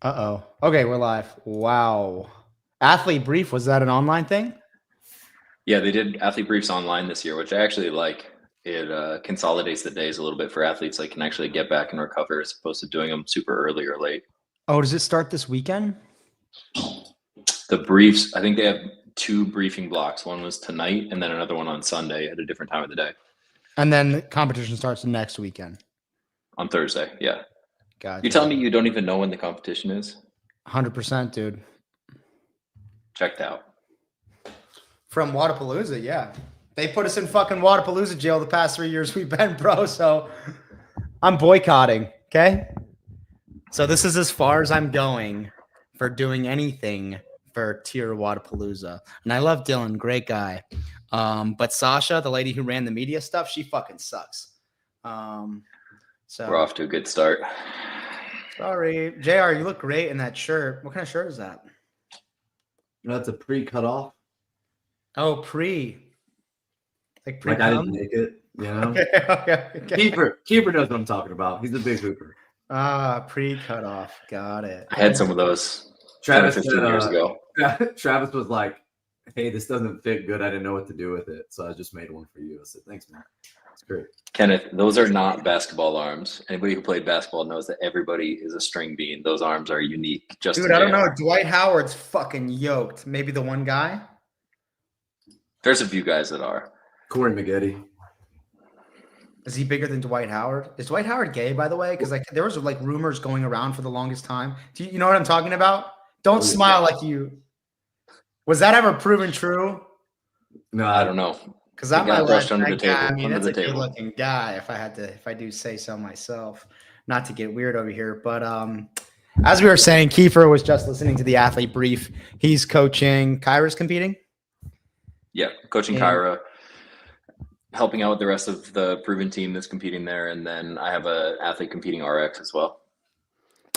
Uh-oh. Okay, we're live. Wow. Athlete Brief, was that an online thing? Yeah, they did athlete briefs online this year, which I actually like. It consolidates the days a little bit for athletes. They can actually get back and recover as opposed to doing them super early or late. Oh, does it start this weekend? The briefs, I think they have 2 briefing blocks. One was tonight and then another one on Sunday at a different time of the day. And then the competition starts next weekend. On Thursday, yeah. Gotcha. You're telling me you don't even know when the competition is? 100%, dude. Checked out. From Wodapalooza, yeah. They put us in fucking Wodapalooza jail the past 3 years we've been, bro. So I'm boycotting, okay? So this is as far as I'm going for doing anything for Tier Wodapalooza. And I love Dylan, great guy. But Sasha, the lady who ran the media stuff, she fucking sucks. So We're off to a good start. Sorry. JR, you look great in that shirt. What kind of shirt is that? That's a pre-cut off. Oh, pre. Like I didn't make it, you know? Okay. Keeper knows what I'm talking about. He's a big hooper. Pre-cut off. Got it. I had some of those Travis 15 years ago. Travis was like, hey, this doesn't fit good. I didn't know what to do with it. So I just made one for you. I said, thanks, man. It's great. Kenneth, those are not basketball arms. Anybody who played basketball knows that everybody is a string bean. Those arms are unique. Dude, I don't know. Dwight Howard's fucking yoked. Maybe the one guy? There's a few guys that are. Corey Maggette. Is he bigger than Dwight Howard? Is Dwight Howard gay, by the way? Because like there was like rumors going around for the longest time. Do you know what I'm talking about? Don't smile like you. Was that ever proven true? No, I don't know. Because that might brushed under the table. I mean, under that's the a table. good-looking guy. If I do say so myself, not to get weird over here, but as we were saying, Kiefer was just listening to the athlete brief. He's coaching. Kyra's competing. Yeah, coaching Kyra, helping out with the rest of the proven team that's competing there, and then I have an athlete competing RX as well.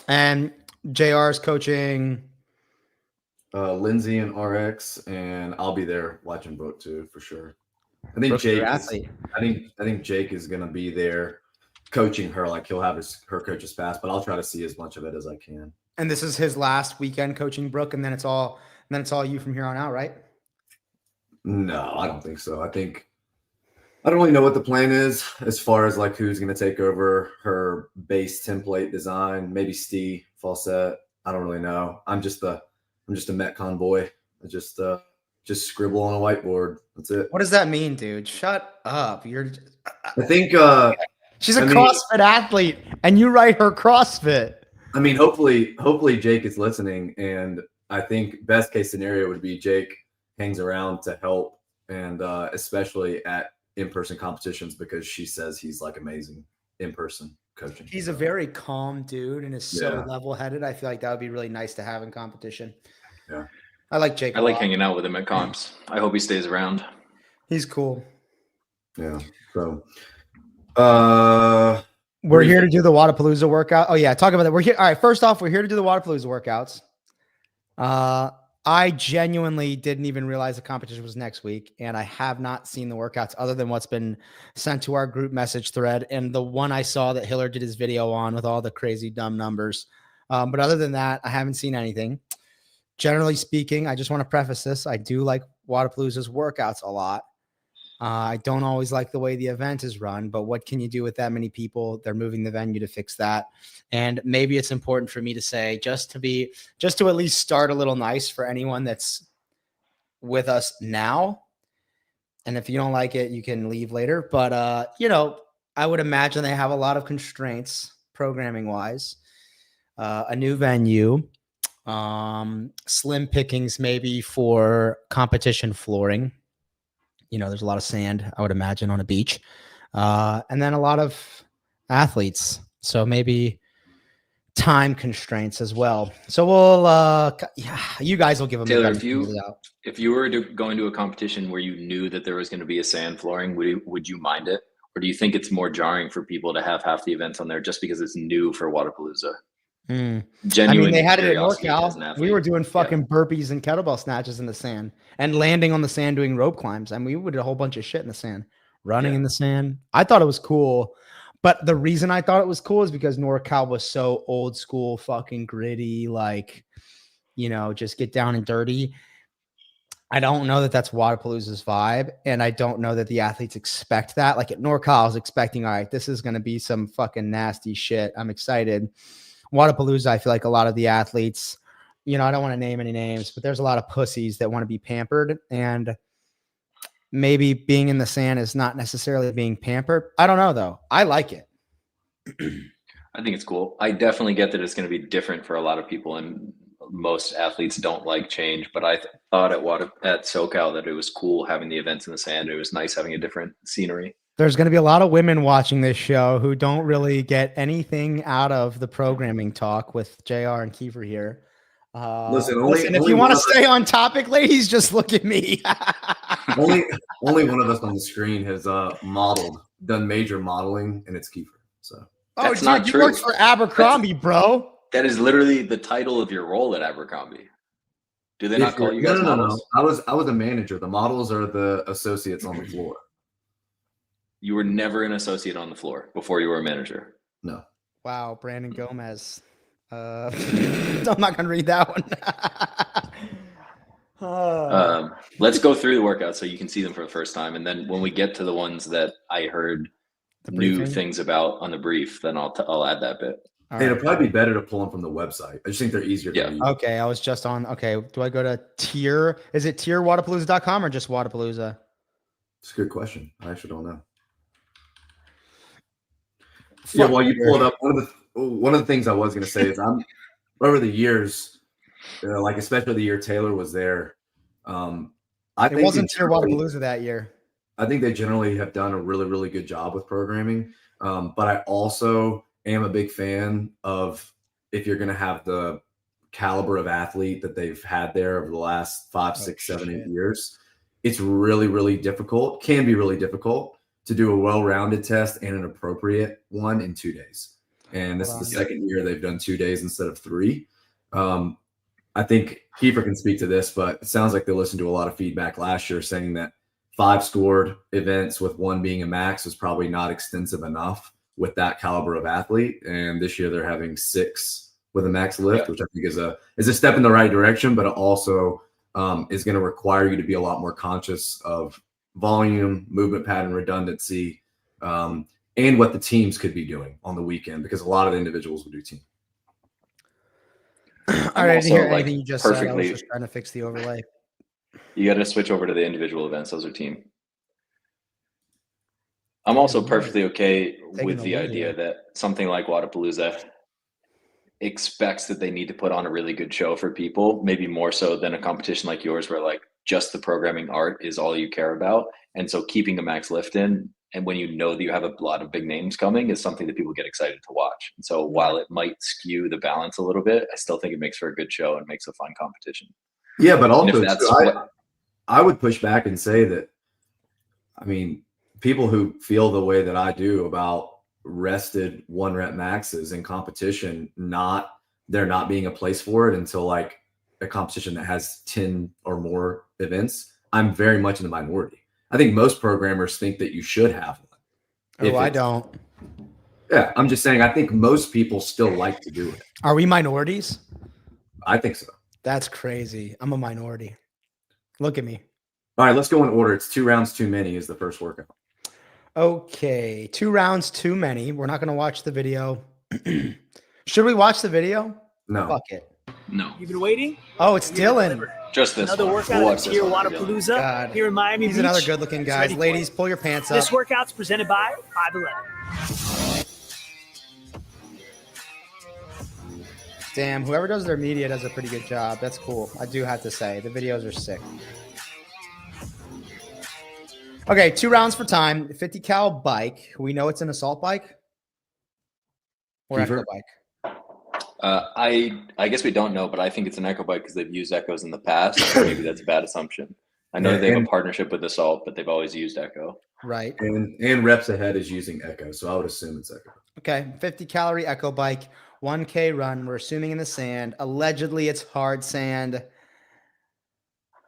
And JR's coaching Lindsay and RX, and I'll be there watching both too for sure. I think Jake. I think Jake is gonna be there coaching her. Like he'll have her coach's pass, but I'll try to see as much of it as I can. And this is his last weekend coaching Brooke, and then it's all you from here on out, right? No, I don't think so. I don't really know what the plan is as far as like who's going to take over her base template design. Maybe Steve Fawcett. I don't really know. I'm just a Metcon boy. I just scribble on a whiteboard. That's it. What does that mean, dude? Shut up. I think she's a CrossFit athlete, and you write her CrossFit. I mean, hopefully Jake is listening, and I think best case scenario would be Jake hangs around to help, and especially at in-person competitions because she says he's like amazing in-person coaching. He's a very calm dude and is so level-headed. I feel like that would be really nice to have in competition. Yeah. I like Jake. I like hanging out with him at comps. I hope he stays around. He's cool. Yeah. So we're here to do the Wodapalooza workout. Oh yeah, talk about that. We're here. All right, first off, we're here to do the Wodapalooza workouts. I genuinely didn't even realize the competition was next week, and I have not seen the workouts other than what's been sent to our group message thread and the one I saw that Hiller did his video on with all the crazy dumb numbers. But other than that, I haven't seen anything. Generally speaking, I just want to preface this. I do like Wodapalooza's workouts a lot. I don't always like the way the event is run, but what can you do with that many people? They're moving the venue to fix that. And maybe it's important for me to say, just to at least start a little nice for anyone that's with us now. And if you don't like it, you can leave later. But, I would imagine they have a lot of constraints programming wise, a new venue, slim pickings, maybe for competition flooring. There's a lot of sand, I would imagine, on a beach. And then a lot of athletes. So maybe time constraints as well. So we'll, you guys will give them. Taylor, if you were going to a competition where you knew that there was going to be a sand flooring, would you mind it? Or do you think it's more jarring for people to have half the events on there just because it's new for Wodapalooza? Genuine. They had it at NorCal. We were doing fucking burpees and kettlebell snatches in the sand and landing on the sand doing rope climbs. And we did a whole bunch of shit in the sand, running in the sand. I thought it was cool, But the reason I thought it was cool is because NorCal was so old school, fucking gritty, like, just get down and dirty. I don't know that that's Wodapalooza's vibe, and I don't know that the athletes expect that. Like at NorCal, I was expecting, all right, this is going to be some fucking nasty shit. I'm excited. Wodapalooza, I feel like a lot of the athletes, I don't want to name any names, but there's a lot of pussies that want to be pampered, and maybe being in the sand is not necessarily being pampered. I don't know, though. I like it. I think it's cool. I definitely get that it's going to be different for a lot of people, and most athletes don't like change, but I thought at SoCal that it was cool having the events in the sand. It was nice having a different scenery. There's going to be a lot of women watching this show who don't really get anything out of the programming talk with JR and Keefer here. Listen, if you want to stay on topic, ladies, just look at me. only one of us on the screen has done major modeling, and it's Keefer. So that's not true. You worked for Abercrombie, bro. That is literally the title of your role at Abercrombie. Do they not call you guys models? No. I was a manager. The models are the associates on the floor. You were never an associate on the floor before you were a manager. No. Wow, Brandon Gomez. I'm not gonna read that one. Let's go through the workouts so you can see them for the first time, and then when we get to the ones that I heard new things about on the brief, then I'll add that bit. It'll probably be better to pull them from the website. I just think they're easier to read. Okay, I was just on. Okay, do I go to tier? Is it tierwadapalooza.com or just Wodapalooza? It's a good question. I actually don't know. Yeah, while you pull it up, one of the things I was going to say is over the years, like especially the year Taylor was there. I think it wasn't tier Wodapalooza that year. I think they generally have done a really, really good job with programming. But I also am a big fan of, if you're going to have the caliber of athlete that they've had there over the last 5, 6, 7, 8 years, it's really, really difficult, can be really difficult to do a well-rounded test and an appropriate one in 2 days. And this is the second year they've done 2 days instead of 3. I think Keefer can speak to this, but it sounds like they listened to a lot of feedback last year saying that 5 scored events with 1 being a max was probably not extensive enough with that caliber of athlete. And this year they're having 6 with a max lift, which I think is a step in the right direction, but it also is going to require you to be a lot more conscious of volume, movement pattern, redundancy, and what the teams could be doing on the weekend, because a lot of the individuals will do team. All right, I didn't hear anything you just said. I was just trying to fix the overlay. You got to switch over to the individual events. Those are team. I'm also perfectly okay with the idea that something like Wodapalooza expects that they need to put on a really good show for people, maybe more so than a competition like yours where like just the programming art is all you care about. And so keeping a max lift in, and when you know that you have a lot of big names coming, is something that people get excited to watch. And so while it might skew the balance a little bit, I still think it makes for a good show and makes a fun competition. Yeah, but also I would push back and say that, I mean, people who feel the way that I do about rested 1 rep maxes in competition, there not being a place for it until like a competition that has 10 or more events, I'm very much in the minority. I think most programmers think that you should have one. Oh, I don't. Yeah, I'm just saying, I think most people still like to do it. Are we minorities? I think so. That's crazy. I'm a minority. Look at me. All right, let's go in order. It's 2 rounds too many is the first workout. Okay, 2 rounds too many. We're not going to watch the video. Should we watch the video? No. Fuck it. No. You've been waiting? Oh, it's Dylan. Just this Another workout at Tier Wodapalooza here in Miami Beach. He's another good-looking guy. Ladies, pull your pants up. This workout's presented by 511. Damn, whoever does their media does a pretty good job. That's cool. I do have to say, the videos are sick. Okay, 2 rounds for time. 50 cal bike. We know it's an assault bike or echo bike. I guess we don't know, but I think it's an echo bike because they've used echoes in the past. So maybe that's a bad assumption. I know they have a partnership with Assault, but they've always used echo. Right. And Reps Ahead is using echo, so I would assume it's echo. Okay, 50 calorie echo bike, 1K run. We're assuming in the sand. Allegedly, it's hard sand.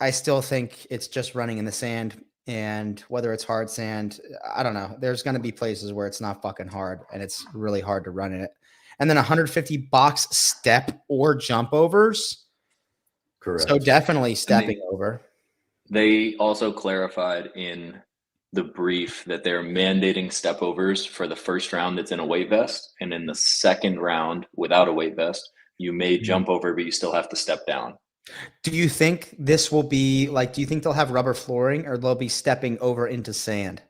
I still think it's just running in the sand. And whether it's hard sand, I don't know. There's going to be places where it's not fucking hard and it's really hard to run in it. And then 150 box step or jump overs. Correct. So definitely stepping over. They also clarified in the brief that they're mandating step overs for the first round that's in a weight vest. And in the second round without a weight vest, you may jump over, but you still have to step down. Do you think this will be like, do you think they'll have rubber flooring or they'll be stepping over into sand?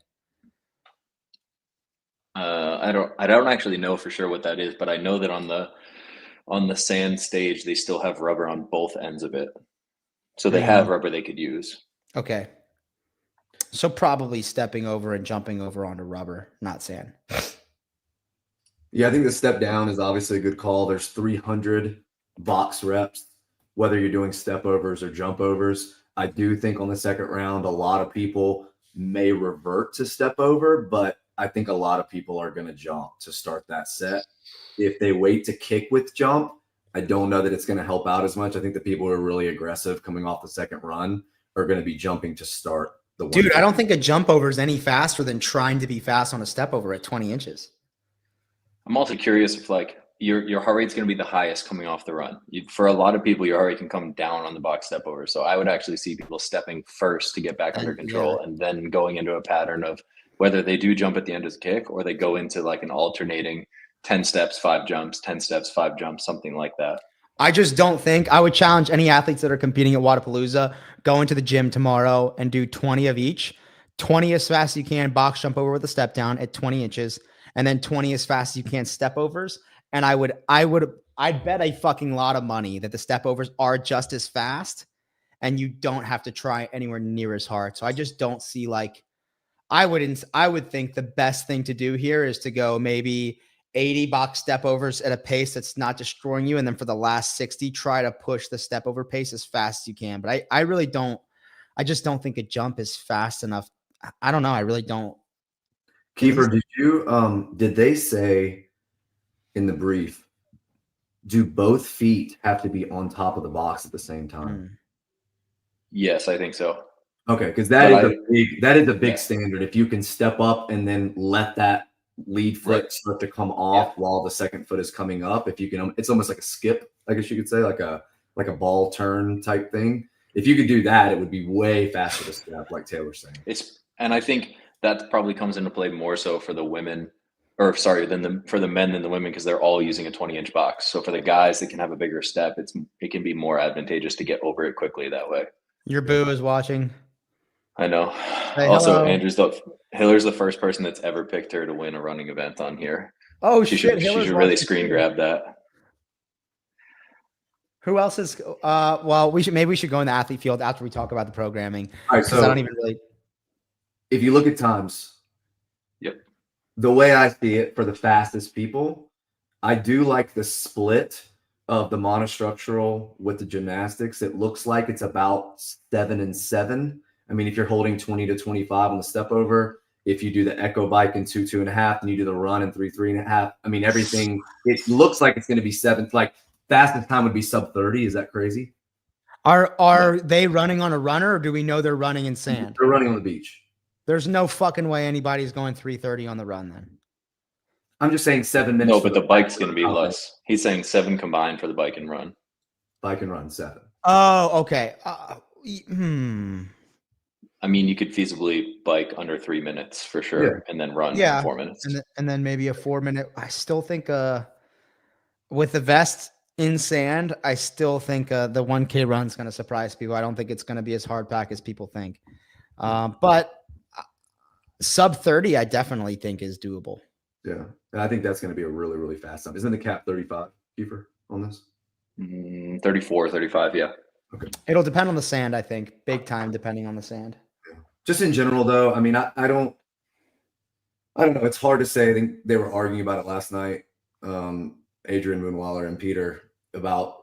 I don't actually know for sure what that is, but I know that on the sand stage, they still have rubber on both ends of it. So they have rubber they could use. Okay. So probably stepping over and jumping over onto rubber, not sand. Yeah, I think the step down is obviously a good call. There's 300 box reps, whether you're doing step overs or jump overs. I do think on the second round, a lot of people may revert to step over, but I think a lot of people are going to jump to start that set. If they wait to kick with jump, I don't know that it's going to help out as much. I think the people who are really aggressive coming off the second run are going to be jumping to start the one. Dude, I don't think a jump over is any faster than trying to be fast on a step over at 20 inches. I'm also curious if like your heart rate's going to be the highest coming off the run. For a lot of people, your heart rate can come down on the box step over. So I would actually see people stepping first to get back under control and then going into a pattern of whether they do jump at the end of the kick or they go into like an alternating 10 steps, 5 jumps, 10 steps, 5 jumps, something like that. I just don't think I would challenge any athletes that are competing at Wodapalooza, go into the gym tomorrow and do 20 of each, 20 as fast as you can, box jump over with a step down at 20 inches, and then 20 as fast as you can step overs. And I'd bet a fucking lot of money that the step overs are just as fast and you don't have to try anywhere near as hard. So I just don't see like, I would think the best thing to do here is to go maybe 80 box step overs at a pace that's not destroying you. And then for the last 60, try to push the step over pace as fast as you can. But I just don't think a jump is fast enough. I don't know. I really don't. Keeper, did they say in the brief, do both feet have to be on top of the box at the same time? Yes, I think so. Okay, because that is a big standard. If you can step up and then let that lead foot start to come off while the second foot is coming up, if you can, it's almost like a skip, I guess you could say, like a ball turn type thing. If you could do that, it would be way faster to step, like Taylor's saying. And I think that probably comes into play more so for the women, or sorry, for the men than the women, because they're all using a 20-inch box. So for the guys that can have a bigger step, it can be more advantageous to get over it quickly that way. Your boo is watching. I know. Hey, also, Hiller's the first person that's ever picked her to win a running event on here. Oh, she should really screen grab that. Who else is? Well, we should go in the athlete field after we talk about the programming. All right, so I don't even really. If you look at times, the way I see it for the fastest people, I do like the split of the monostructural with the gymnastics. It looks like it's about 7 and 7. I mean, if you're holding 20 to 25 on the step over, if you do the echo bike in 2, 2.5, and you do the run in 3, 3.5, I mean, everything, it looks like it's going to be 7. Like fastest time would be sub 30. Is that crazy? Are they running on a runner or do we know they're running in sand? They're running on the beach. There's no fucking way anybody's going 3:30 on the run then. I'm just saying 7 minutes. No, but the bike's going to be less. He's saying 7 combined for the bike and run. Bike and run 7. Oh, okay. I mean, you could feasibly bike under 3 minutes for sure, and then run 4 minutes. And then maybe a 4-minute. I still think with the vest in sand, I still think the 1K run is going to surprise people. I don't think it's going to be as hard pack as people think. But sub 30, I definitely think is doable. Yeah. And I think that's going to be a really, really fast time. Isn't the cap 35, Keefer, on this? 34, 35, yeah. Okay. It'll depend on the sand, I think. Big time depending on the sand. Yeah. Just in general, though, I mean, I don't know. It's hard to say. I think they were arguing about it last night, Adrian Moonwaller and Peter, about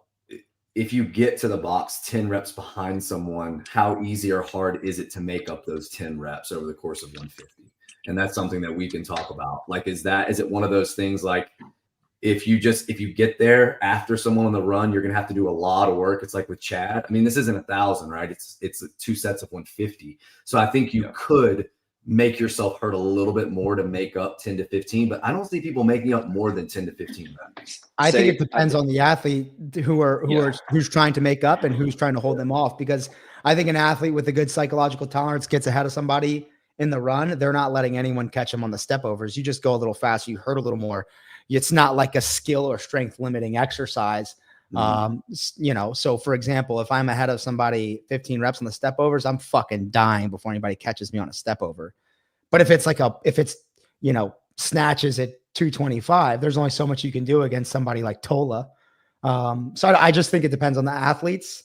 if you get to the box 10 reps behind someone, how easy or hard is it to make up those 10 reps over the course of 150? And that's something that we can talk about. Like, is it one of those things like if you get there after someone on the run, you're going to have to do a lot of work. It's like with Chad. I mean, this isn't 1,000, right? It's 2 sets of 150. So I think you could make yourself hurt a little bit more to make up 10 to 15, but I don't see people making up more than 10 to 15 reps. I think it depends on the athlete who's trying to make up and who's trying to hold them off, because I think an athlete with a good psychological tolerance gets ahead of somebody in the run. They're not letting anyone catch them on the step overs. You just go a little faster, you hurt a little more. It's not like a skill or strength limiting exercise. So for example, if I'm ahead of somebody 15 reps on the step overs, I'm fucking dying before anybody catches me on a step over. But if it's snatches at 225, there's only so much you can do against somebody like Tola. So I just think it depends on the athletes.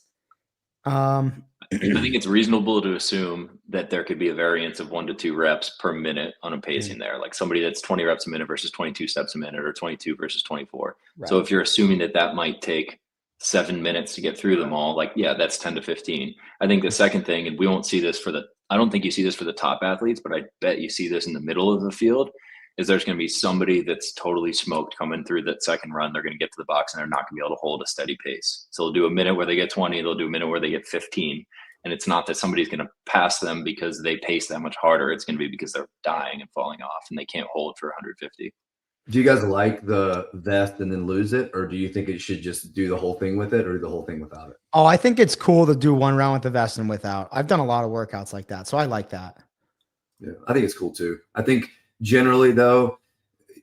I think it's reasonable to assume that there could be a variance of 1 to 2 reps per minute on a pacing there, like somebody that's 20 reps a minute versus 22 steps a minute, or 22 versus 24. Right. So if you're assuming that might take 7 minutes to get through them all, like, yeah, that's 10 to 15. I think the second thing, and we won't see this I don't think you see this for the top athletes, but I bet you see this in the middle of the field, is there's going to be somebody that's totally smoked coming through that second run. They're going to get to the box and they're not going to be able to hold a steady pace. So they'll do a minute where they get 20, they'll do a minute where they get 15. And it's not that somebody's going to pass them because they pace that much harder. It's going to be because they're dying and falling off and they can't hold for 150. Do you guys like the vest and then lose it? Or do you think it should just do the whole thing with it or the whole thing without it? Oh, I think it's cool to do one round with the vest and without. I've done a lot of workouts like that, so I like that. Yeah, I think it's cool too. I think generally, though,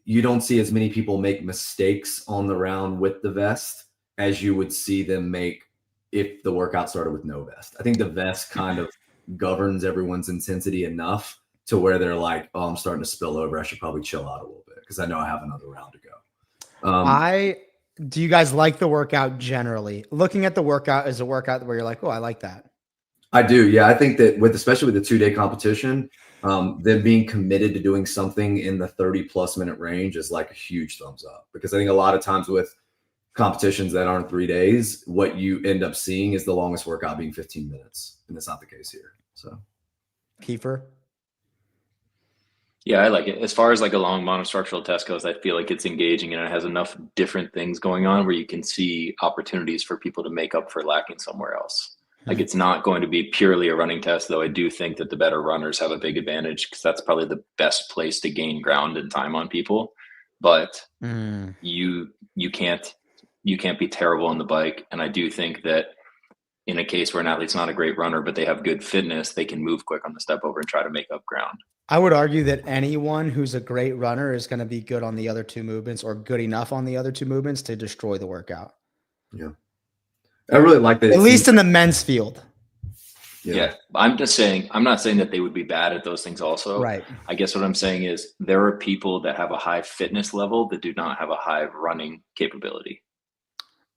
you don't see as many people make mistakes on the round with the vest as you would see them make if the workout started with no vest. I think the vest kind of governs everyone's intensity enough to where they're like, oh, I'm starting to spill over. I should probably chill out a little bit because I know I have another round to go. Do you guys like the workout generally? Looking at the workout as a workout where you're like, oh, I like that. I do. Yeah. I think that especially with the 2-day competition, them being committed to doing something in the 30+ minute range is like a huge thumbs up, because I think a lot of times with competitions that aren't 3 days, what you end up seeing is the longest workout being 15 minutes. And that's not the case here. So Kiefer. Yeah, I like it. As far as like a long monostructural test goes, I feel like it's engaging and it has enough different things going on where you can see opportunities for people to make up for lacking somewhere else. Like, it's not going to be purely a running test, though I do think that the better runners have a big advantage because that's probably the best place to gain ground and time on people. But you can't be terrible on the bike. And I do think that in a case where an athlete's not a great runner, but they have good fitness, they can move quick on the step over and try to make up ground. I would argue that anyone who's a great runner is going to be good on the other two movements, or good enough on the other two movements to destroy the workout. Yeah. I really like that. At least in the men's field. Yeah. I'm not saying that they would be bad at those things also. Right. I guess what I'm saying is there are people that have a high fitness level that do not have a high running capability.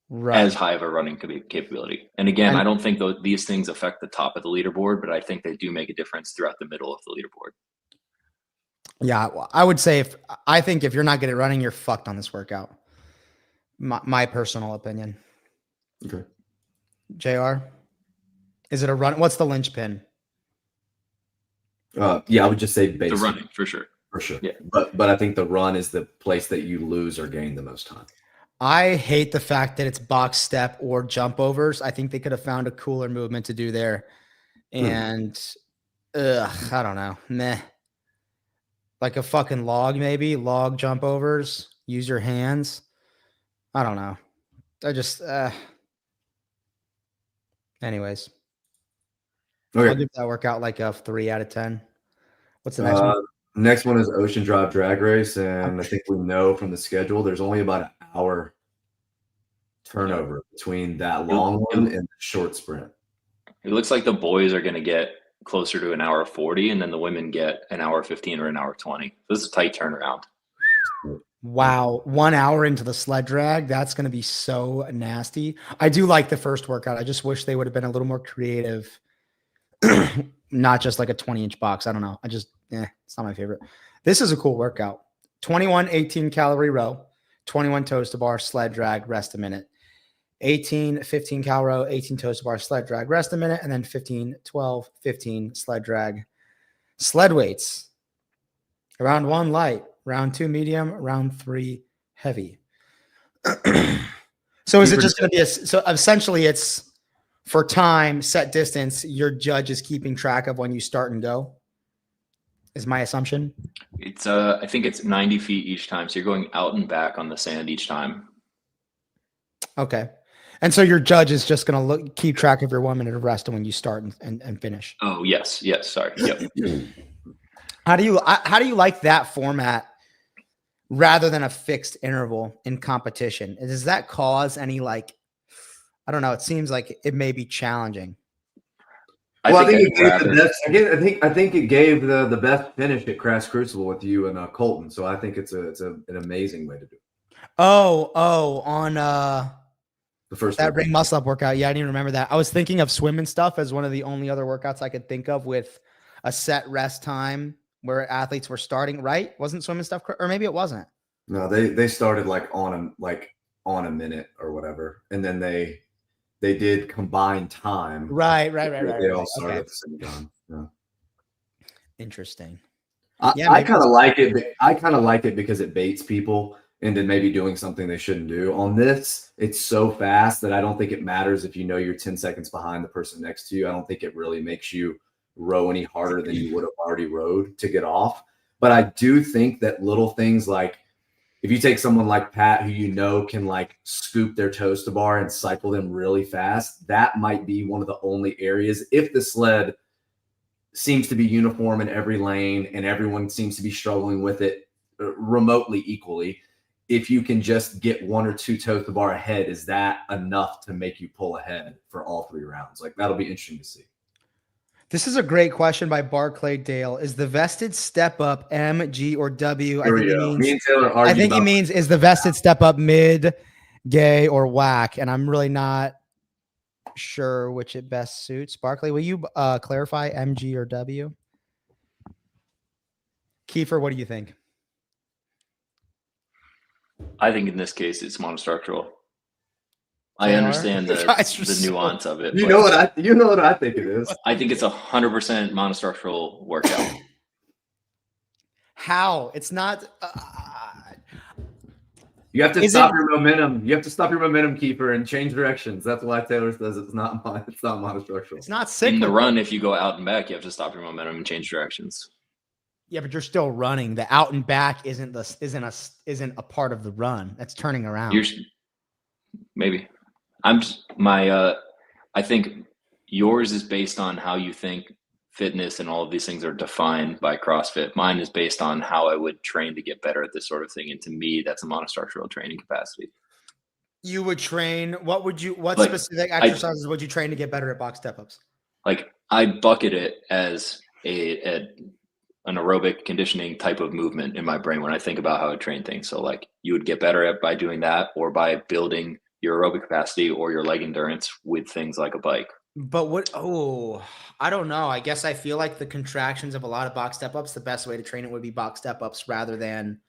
Right. As high of a running capability. And again, I don't think these things affect the top of the leaderboard, but I think they do make a difference throughout the middle of the leaderboard. Yeah, I would say if you're not good at running, you're fucked on this workout. My personal opinion. Okay. JR, is it a run? What's the linchpin? Yeah, I would just say basic. The running, for sure. For sure. Yeah. But I think the run is the place that you lose or gain the most time. I hate the fact that it's box step or jump overs. I think they could have found a cooler movement to do there. And I don't know. Meh. Like a fucking log, maybe. Log jump overs. Use your hands. I don't know. I just anyways. Okay. I'll give that workout like a 3 out of 10. What's the next one? Next one is Ocean Drive Drag Race, and I think we know from the schedule there's only about an hour turnover between that long one and the short sprint. It looks like the boys are going to get closer to an hour 40, and then the women get an hour 15 or an hour 20. This is a tight turnaround. Wow. 1 hour into the sled drag. That's going to be so nasty. I do like the first workout. I just wish they would have been a little more creative. Not just like a 20-inch box. I don't know. It's not my favorite. This is a cool workout. 21 18-calorie row, 21 toes to bar, sled drag, rest a minute. 18 15-cal row, 18 toes to bar, sled drag, rest a minute, and then 15 12 15 sled drag. Sled weights. Round 1 light, round 2 medium, round 3 heavy. So is it just going to be so essentially it's for time, set distance, your judge is keeping track of when you start and go? Is my assumption. It's I think it's 90 feet each time. So you're going out and back on the sand each time. Okay. And so your judge is just going to keep track of your 1 minute of rest when you start and finish. Oh, yes. Yes. Sorry. Yep. How do you like that format rather than a fixed interval in competition? Does that cause any, like, I don't know, it seems like it may be challenging. I think it gave the best. Again, I think it gave the best finish at Crash Crucible with you and Colton. So I think it's an amazing way to do it. On the first that ring muscle up workout. Yeah, I didn't remember that. I was thinking of swim and stuff as one of the only other workouts I could think of with a set rest time where athletes were starting. Right? Wasn't swim and stuff, or maybe it wasn't. No, they started on a minute or whatever, and then they did combined time. Right. They all started at the same time. Yeah. Interesting. I kind of like it. I kind of like it because it baits people into maybe doing something they shouldn't do. On this, it's so fast that I don't think it matters if you know you're 10 seconds behind the person next to you. I don't think it really makes you row any harder than you would have already rowed to get off. But I do think that little things like if you take someone like Pat, who you know can like scoop their toes to bar and cycle them really fast, that might be one of the only areas. If the sled seems to be uniform in every lane and everyone seems to be struggling with it remotely equally, if you can just get 1 or 2 toes to bar ahead, is that enough to make you pull ahead for all 3 rounds? Like, that'll be interesting to see. This is a great question by Barclay Dale. Is the vested step up M, G, or W? I think he means is the vested step up mid, gay, or whack? And I'm really not sure which it best suits. Barclay, will you clarify M, G, or W? Kiefer, what do you think? I think in this case it's monostructural. I understand the nuance of it. You know what I think it is. I think it's 100% monostructural workout. How? It's not. You have to stop your momentum. You have to stop your momentum, Keeper, and change directions. That's why Taylor says it's not monostructural. It's not cyclical. In the run, if you go out and back, you have to stop your momentum and change directions. Yeah, but you're still running. The out and back isn't a part of the run. That's turning around. Maybe. I think yours is based on how you think fitness and all of these things are defined by CrossFit. Mine is based on how I would train to get better at this sort of thing. And to me, that's a monostructural training capacity. You would train, what specific exercises would you train to get better at box step-ups? Like, I bucket it as an aerobic conditioning type of movement in my brain when I think about how I train things. So like you would get better at by doing that, or by building your aerobic capacity or your leg endurance with things like a bike. But I don't know. I guess I feel like the contractions of a lot of box step-ups, the best way to train it would be box step-ups rather than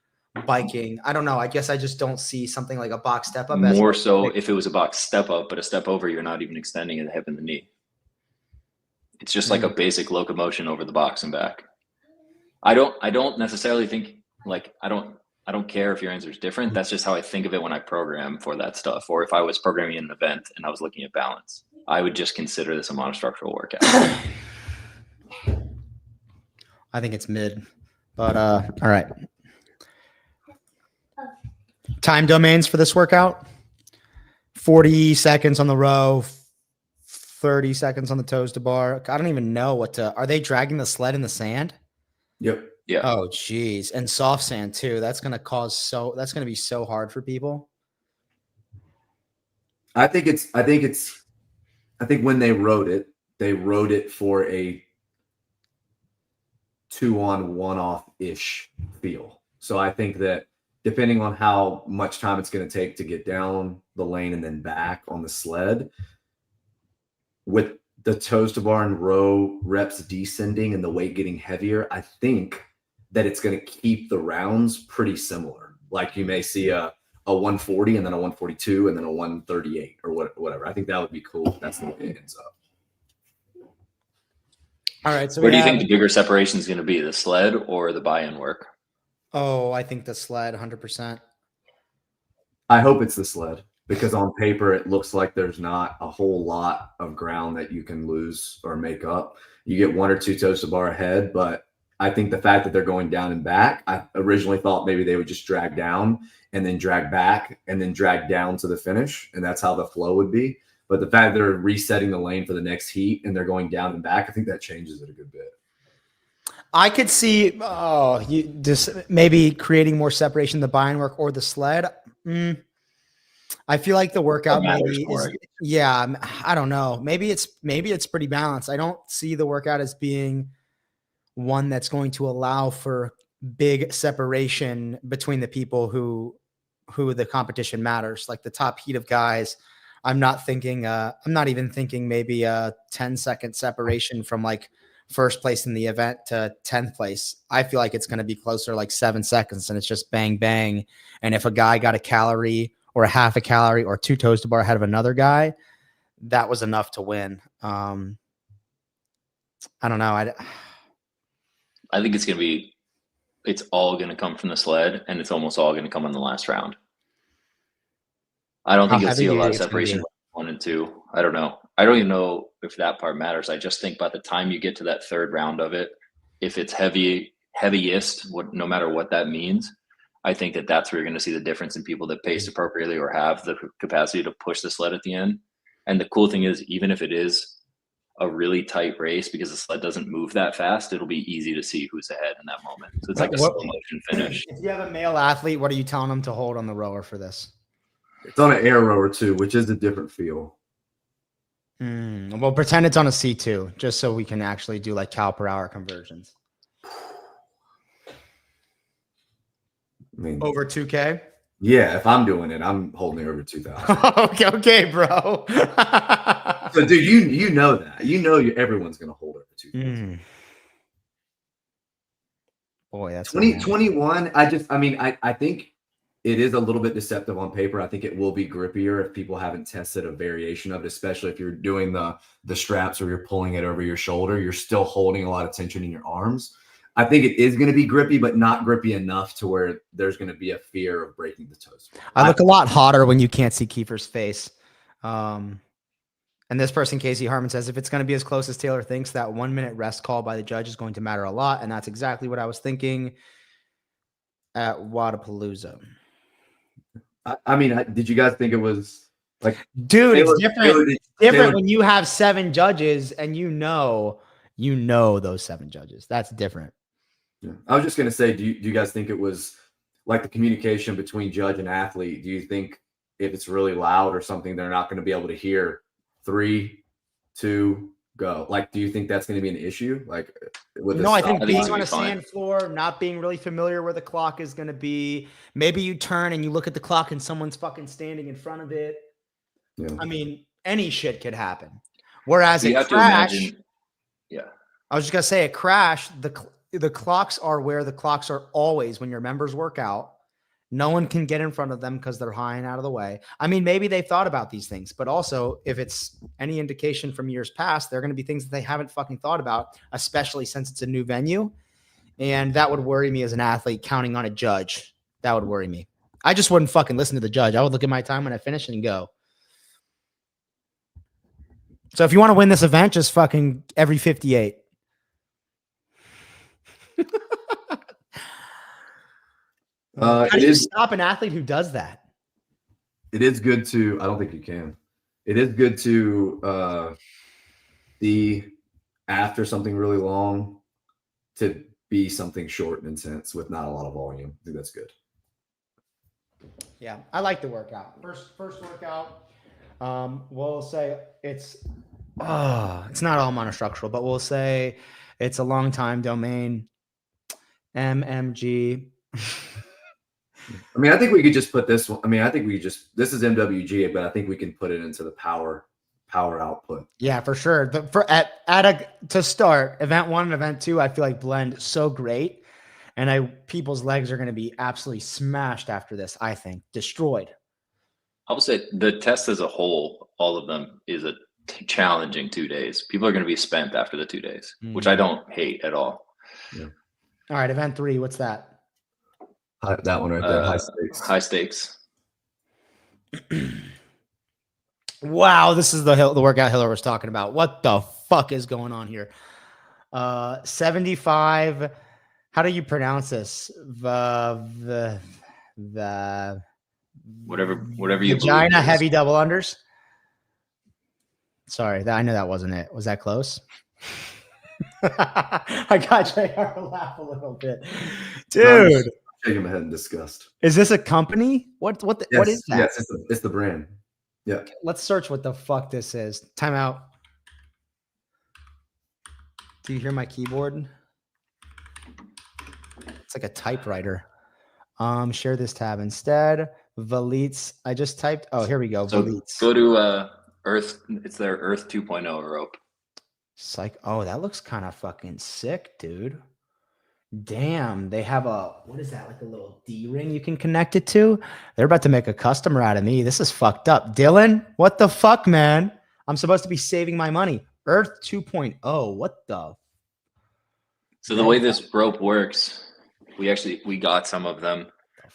biking. I don't know. I guess I just don't see something like a box step-up. More so if it was a box step-up, but a step over, you're not even extending the hip and the knee. It's just like a basic locomotion over the box and back. I don't necessarily think I don't care if your answer is different. That's just how I think of it when I program for that stuff. Or if I was programming an event and I was looking at balance, I would just consider this a monostructural workout. I think it's mid, but all right. Time domains for this workout: 40 seconds on the row, 30 seconds on the toes to bar. I don't even know are they dragging the sled in the sand? Yep. Yeah. Oh, geez. And soft sand too. That's going to be so hard for people. I think when they wrote it for a 2-on, 1-off-ish feel. So I think that depending on how much time it's going to take to get down the lane and then back on the sled, with the toes to bar and row reps descending and the weight getting heavier, I think that it's going to keep the rounds pretty similar. Like you may see a 140 and then a 142 and then a 138 or whatever. I think that would be cool if that's the way it ends up. All right. So where do you think the bigger separation is going to be, the sled or the buy-in work? Oh, I think the sled 100%. I hope it's the sled, because on paper it looks like there's not a whole lot of ground that you can lose or make up. You get 1 or 2 toes to bar ahead, but I think the fact that they're going down and back, I originally thought maybe they would just drag down and then drag back and then drag down to the finish, and that's how the flow would be. But the fact that they're resetting the lane for the next heat and they're going down and back, I think that changes it a good bit. I could see you just maybe creating more separation, the bind work or the sled. I feel like the workout maybe is, yeah, I don't know. Maybe it's pretty balanced. I don't see the workout as being one that's going to allow for big separation between the people who the competition matters, like the top heat of guys. I'm not even thinking maybe a 10-second separation from like first place in the event to 10th place. I feel like it's going to be closer, like 7 seconds, and it's just bang, bang. And if a guy got a calorie or a half a calorie or 2 toes to bar ahead of another guy, that was enough to win. I don't know. I think it's all going to come from the sled, and it's almost all going to come in the last round. I don't think you'll see a lot of separation 1 and 2. I don't know. I don't even know if that part matters. I just think by the time you get to that third round of it, if it's heaviest, no matter what that means, I think that's where you're going to see the difference in people that pace appropriately or have the capacity to push the sled at the end. And the cool thing is, even if it is a really tight race, because the sled doesn't move that fast, it'll be easy to see who's ahead in that moment. So it's like a slow motion finish. If you have a male athlete, what are you telling them to hold on the rower for this? It's on an air rower too, which is a different feel. Well, pretend it's on a C2, just so we can actually do like cal per hour conversions. I mean, over 2K? Yeah, if I'm doing it, I'm holding it over 2,000. okay, bro. So, dude, you know that. Everyone's going to hold over 2,000. Boy, that's 2021. I think it is a little bit deceptive on paper. I think it will be grippier if people haven't tested a variation of it, especially if you're doing the straps or you're pulling it over your shoulder. You're still holding a lot of tension in your arms. I think it is going to be grippy, but not grippy enough to where there's going to be a fear of breaking the toes. I look a lot hotter when you can't see Keefer's face. And this person, Casey Harmon, says, if it's going to be as close as Taylor thinks, that 1 minute rest call by the judge is going to matter a lot. And that's exactly what I was thinking at Wodapalooza. Did you guys think it was like, dude, it's different. Different when you have 7 judges and you know those 7 judges. That's different. Yeah. I was just going to say, do you guys think it was like the communication between judge and athlete? Do you think if it's really loud or something, they're not going to be able to hear 3, 2, go? Like, do you think that's going to be an issue? Like, I think being on a sand floor, not being really familiar where the clock is going to be. Maybe you turn and you look at the clock and someone's fucking standing in front of it. Yeah. I mean, any shit could happen. Whereas a crash, I was just gonna say a crash. The clocks are where the clocks are always when your members work out. No one can get in front of them because they're high and out of the way. I mean, maybe they thought about these things, but also if it's any indication from years past, they're going to be things that they haven't fucking thought about, especially since it's a new venue. And that would worry me as an athlete counting on a judge. That would worry me. I just wouldn't fucking listen to the judge. I would look at my time when I finish and go. So if you want to win this event, just fucking every 58. How do you stop an athlete who does that? It is good to, I don't think you can. It is good to be after something really long to be something short and intense with not a lot of volume. I think that's good. Yeah, I like the workout. First workout. We'll say it's not all monostructural, but we'll say it's a long time domain. MMG. I think we could just put this one. This is MWG, but I think we can put it into the power output. Yeah, for sure. To start event 1 and event 2, I feel like blend so great. And people's legs are going to be absolutely smashed after this. I think destroyed. I would say the test as a whole, all of them, is a challenging 2 days. People are going to be spent after the 2 days, which I don't hate at all. Yeah. All right, event 3. What's that? That one right there. High stakes. High stakes. Wow, this is the workout Hiller was talking about. What the fuck is going on here? 75. How do you pronounce this? The whatever you vagina believe it is. heavy double unders. Sorry, I know that wasn't it. Was that close? I got JR to laugh a little bit, dude. Shaking my head in disgust. Is this a company? What is that? Yes, it's the brand. Yeah. Let's search what the fuck this is. Time out. Do you hear my keyboard? It's like a typewriter. Share this tab instead. Valites. I just typed. Oh, here we go. So Valites. go to Earth. It's their Earth 2.0 rope. Psych. Oh, that looks kind of fucking sick, dude. Damn, they have what is that? Like a little D ring you can connect it to? They're about to make a customer out of me. This is fucked up. Dylan, what the fuck, man? I'm supposed to be saving my money. Earth 2.0. What the? So the way this rope works, we got some of them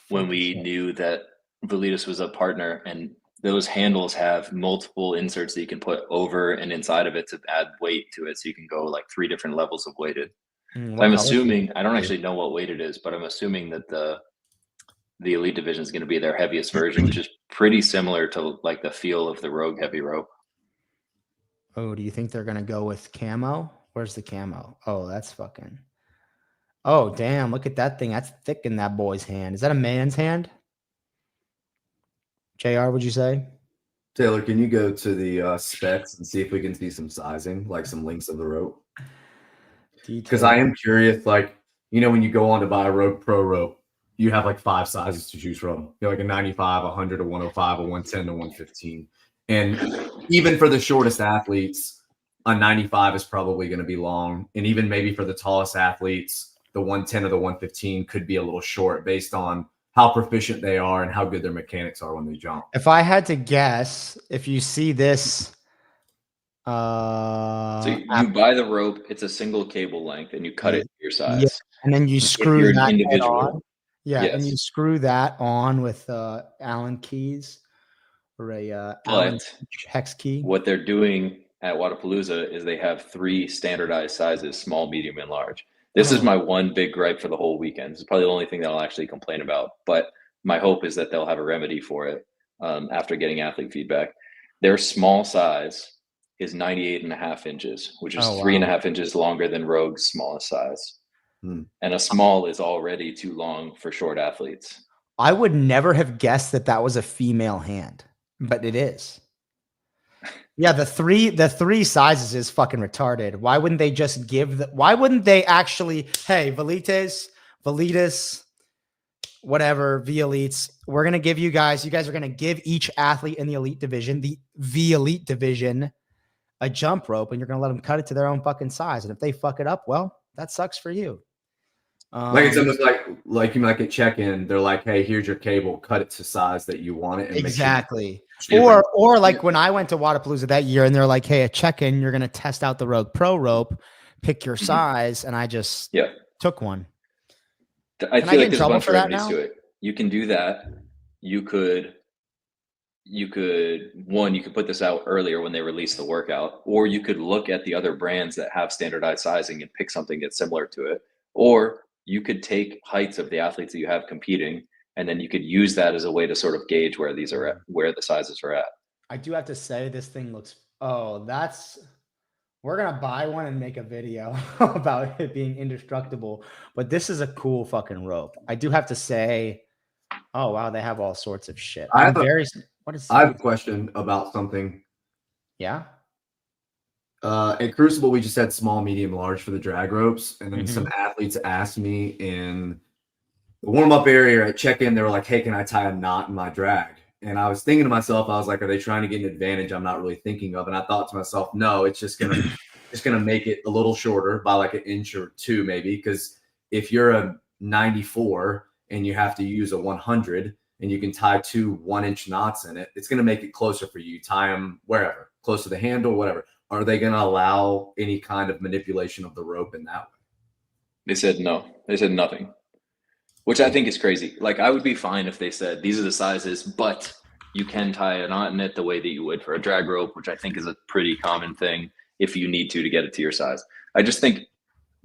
when we knew that Valitas was a partner, and those handles have multiple inserts that you can put over and inside of it to add weight to it. So you can go like 3 different levels of weighted. So I'm assuming, I don't actually know what weight it is, but I'm assuming that the Elite division is going to be their heaviest version, which is pretty similar to like the feel of the Rogue heavy rope. Oh, do you think they're going to go with camo? Where's the camo? Oh, that's fucking. Oh, damn. Look at that thing. That's thick in that boy's hand. Is that a man's hand? JR, would you say? Taylor, can you go to the specs and see if we can see some sizing, like some links of the rope? Because I am curious, like, when you go on to buy a Rogue Pro rope, you have like 5 sizes to choose from. You have like a 95, 100, a 105, a 110, a 115. And even for the shortest athletes, a 95 is probably going to be long. And even maybe for the tallest athletes, the 110 or the 115 could be a little short based on how proficient they are and how good their mechanics are when they jump. If I had to guess, if you see this, so you buy the rope, it's a single cable length, and you cut it to your size. Yeah. And then you screw that individual on. Yeah, yes. And you screw that on with Allen keys or a Allen hex key. What they're doing at Wodapalooza is they have 3 standardized sizes: small, medium, and large. This is my one big gripe for the whole weekend. It's probably the only thing that I'll actually complain about. But my hope is that they'll have a remedy for it after getting athlete feedback. Their small size is 98.5 inches, which is 3.5 inches longer than Rogue's smallest size. And a small is already too long for short athletes. I would never have guessed that was a female hand, but it is. Yeah, the three sizes is fucking retarded. Why wouldn't they just give why wouldn't they actually, hey, Valitas, whatever, V-Elites, we're going to give you guys are going to give each athlete in the Elite division, the V-Elite division, a jump rope, and you're going to let them cut it to their own fucking size. And if they fuck it up, well, that sucks for you. Like it's almost like you might get check-in. They're like, hey, here's your cable, cut it to size that you want it. And exactly. Or like when I went to Wodapalooza that year and they're like, hey, a check-in, you're going to test out the Rogue Pro rope, pick your size. And I just took one. I feel like there's a bunch of remedies to it. You can do that. You could put this out earlier when they release the workout, or you could look at the other brands that have standardized sizing and pick something that's similar to it. Or you could take heights of the athletes that you have competing, and then you could use that as a way to sort of gauge where these are at, where the sizes are at. I do have to say this thing looks, we're going to buy one and make a video about it being indestructible, but this is a cool fucking rope. I do have to say, oh, wow, they have all sorts of shit. I have a question about something. Yeah. At Crucible, we just had small, medium, large for the drag ropes. And then some athletes asked me in the warm-up area at check-in, they were like, hey, can I tie a knot in my drag? And I was thinking to myself, I was like, are they trying to get an advantage I'm not really thinking of? And I thought to myself, no, it's just gonna make it a little shorter by like an inch or 2 maybe. Because if you're a 94 and you have to use a 100 and you can tie 2 1-inch knots in it, it's gonna make it closer for you. Tie them wherever, close to the handle, whatever. Are they going to allow any kind of manipulation of the rope in that way? They said no. They said nothing, which I think is crazy. Like, I would be fine if they said, these are the sizes, but you can tie a knot in it the way that you would for a drag rope, which I think is a pretty common thing if you need to get it to your size. I just think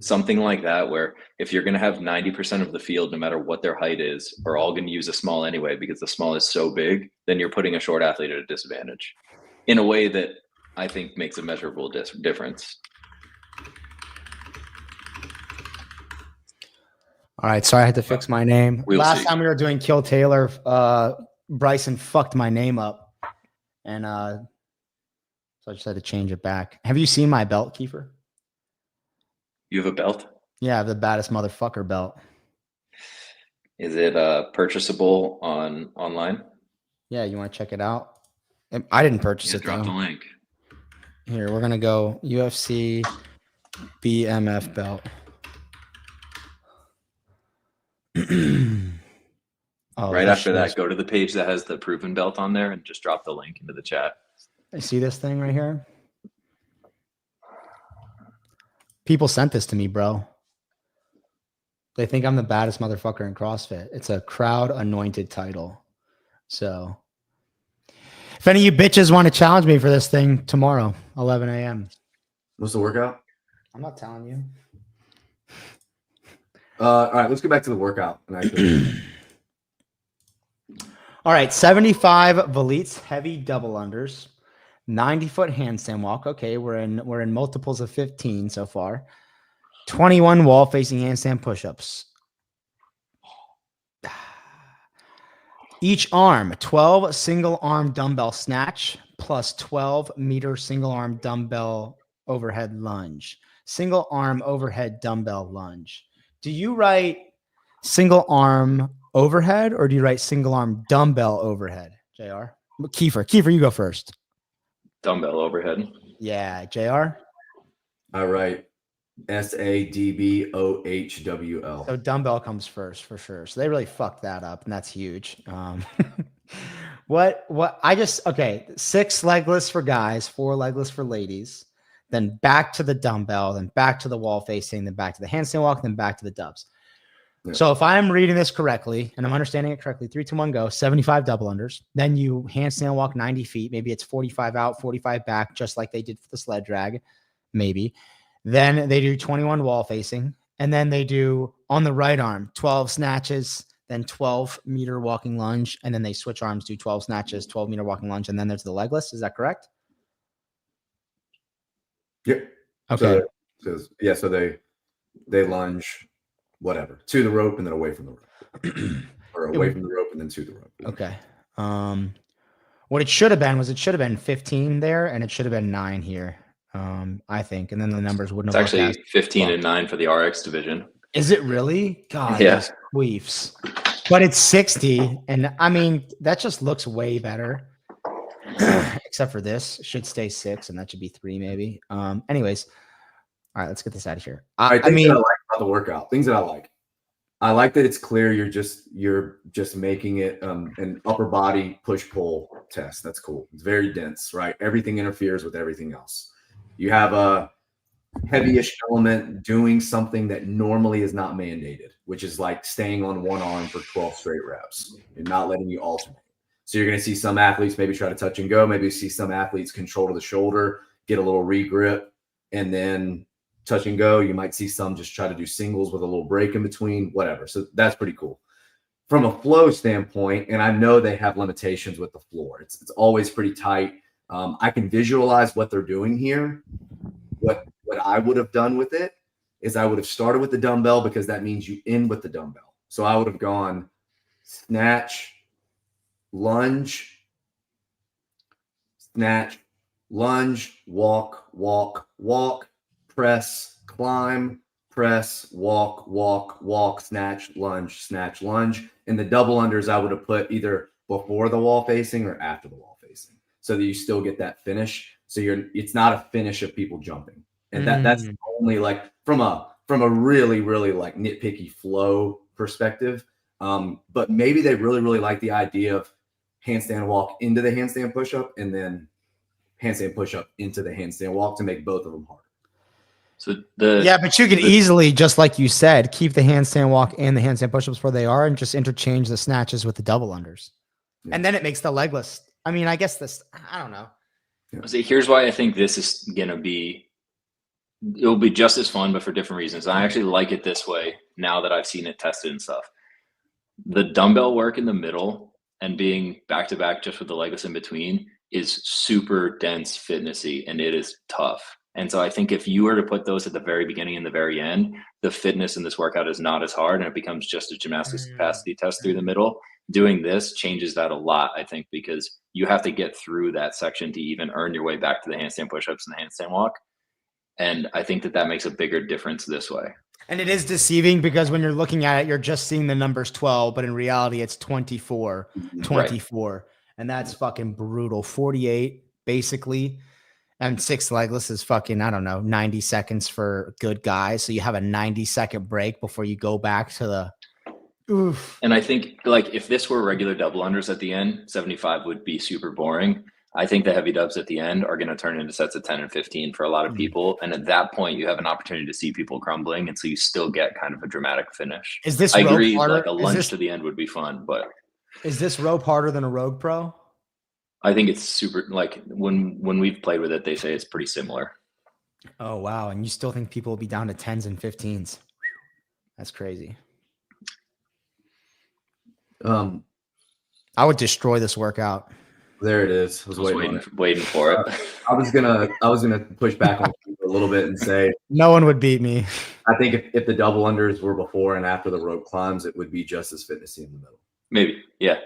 something like that, where if you're going to have 90% of the field, no matter what their height is, are all going to use a small anyway, because the small is so big, then you're putting a short athlete at a disadvantage in a way that I think makes a measurable difference. All right, sorry, I had to fix my name. Last time we were doing Kill Taylor, Bryson fucked my name up, and so I just had to change it back. Have you seen my belt, Kiefer? You have a belt? Yeah, I have the baddest motherfucker belt. Is it purchasable online? Yeah, you want to check it out? I didn't purchase it. Drop the link. Here, we're gonna go UFC BMF belt. Right after that, go to the page that has the proven belt on there and just drop the link into the chat. I see this thing right here. People sent this to me, bro. They think I'm the baddest motherfucker in CrossFit. It's a crowd anointed title. So if any of you bitches want to challenge me for this thing tomorrow, 11 a.m. What's the workout? I'm not telling you. All right, let's get back to the workout. All right, 75 Velites heavy double unders, 90-foot handstand walk. Okay, we're in multiples of 15 so far. 21 wall facing handstand push-ups. Each arm, 12 single arm dumbbell snatch plus 12-meter single arm dumbbell overhead lunge. Single arm overhead dumbbell lunge. Do you write single arm overhead or do you write single arm dumbbell overhead, JR? Kiefer, you go first. Dumbbell overhead. Yeah, JR? I write SADBOHWL. So dumbbell comes first for sure. So they really fucked that up, and that's huge. Okay, 6 legless for guys, 4 legless for ladies, then back to the dumbbell, then back to the wall facing, then back to the handstand walk, then back to the dubs. Yeah. So if I'm reading this correctly and I'm understanding it correctly, 3, 2, 1, go, 75 double unders. Then you handstand walk 90 feet. Maybe it's 45 out, 45 back, just like they did for the sled drag, maybe. Then they do 21 wall facing, and then they do on the right arm 12 snatches, then 12-meter walking lunge, and then they switch arms, do 12 snatches, 12-meter walking lunge, and then there's the legless. Is that correct? Yep. Okay. So they lunge, whatever, to the rope and then away from the rope, or away from the rope and then to the rope. Okay. What it should have been was 15 there, and it should have been 9 here. I think, and then the numbers wouldn't have. It's actually 15 and 9 for the RX division. Is it really? God, yeah. Queefs. But it's 60, and I mean that just looks way better. Except for this, it should stay 6, and that should be 3 maybe. Anyways, all right, let's get this out of here. I like about the workout. Things that I like. I like that it's clear you're just making it an upper body push-pull test. That's cool. It's very dense, right? Everything interferes with everything else. You have a heavy-ish element doing something that normally is not mandated, which is like staying on one arm for 12 straight reps and not letting you alternate. So you're going to see some athletes maybe try to touch and go. Maybe you see some athletes control to the shoulder, get a little regrip, and then touch and go. You might see some just try to do singles with a little break in between, whatever. So that's pretty cool. From a flow standpoint, and I know they have limitations with the floor. It's always pretty tight. I can visualize what they're doing here. What I would have done with it is I would have started with the dumbbell because that means you end with the dumbbell. So I would have gone snatch, lunge, snatch, lunge, walk, walk, walk, press, climb, press, walk, walk, walk, snatch, lunge, and the double unders I would have put either before the wall facing or after the wall facing, so that you still get that finish. So it's not a finish of people jumping, and that's only like from a really like nitpicky flow perspective. But maybe they really like the idea of handstand walk into the handstand push-up and then handstand push-up into the handstand walk to make both of them hard. So but you could easily, just like you said, keep the handstand walk and the handstand push-ups where they are and just interchange the snatches with the double unders. And then it makes the legless. I mean, I guess I don't know. See, here's why I think this is going to be, it'll be just as fun, but for different reasons. I actually like it this way now that I've seen it tested and stuff. The dumbbell work in the middle and being back to back just with the legless in between is super dense fitnessy, and it is tough. And so I think if you were to put those at the very beginning and the very end, the fitness in this workout is not as hard, and it becomes just a gymnastics capacity test through the middle. Doing this changes that a lot, I think, because you have to get through that section to even earn your way back to the handstand push-ups and the handstand walk. And I think that makes a bigger difference this way. And it is deceiving because when you're looking at it, you're just seeing the numbers 12, but in reality it's 24, 24. Right. And that's fucking brutal. 48 basically. And 6 legless is fucking, I don't know, 90 seconds for good guys. So you have a 90-second break before you go back to the oof. And I think like if this were regular double unders at the end, 75 would be super boring. I think the heavy dubs at the end are going to turn into sets of 10 and 15 for a lot of people. And at that point, you have an opportunity to see people crumbling. And so you still get kind of a dramatic finish. Is this I agree, harder? like a lunge to the end would be fun, but. Is this rope harder than a Rogue Pro? I think it's super, like when we've played with it, they say it's pretty similar. Oh, wow. And you still think people will be down to 10s and 15s? That's crazy. I would destroy this workout. There it is. I was waiting for it. I was gonna push back on a little bit and say no one would beat me. I think if the double unders were before and after the rope climbs, it would be just as fitnessy in the middle. Maybe, yeah.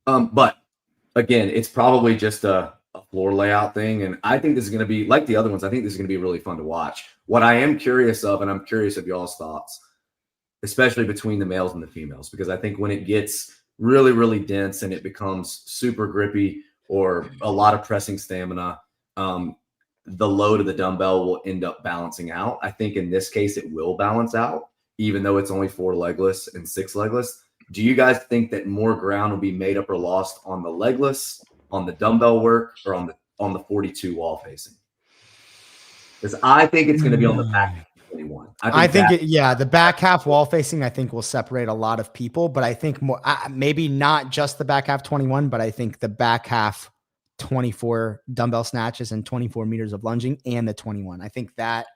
But again, it's probably just a floor layout thing, and I think this is going to be like the other ones. I think this is going to be really fun to watch. What I am curious of, and I'm curious of y'all's thoughts, especially between the males and the females, because I think when it gets really, really dense and it becomes super grippy or a lot of pressing stamina, the load of the dumbbell will end up balancing out. I think in this case, it will balance out, even though it's only 4 legless and 6 legless. Do you guys think that more ground will be made up or lost on the legless, on the dumbbell work, or on the 42 wall facing? Because I think it's going to be on the back 21. I think the back half wall facing, I think will separate a lot of people, but I think more, maybe not just the back half 21, but I think the back half 24 dumbbell snatches and 24 meters of lunging and the 21. I think that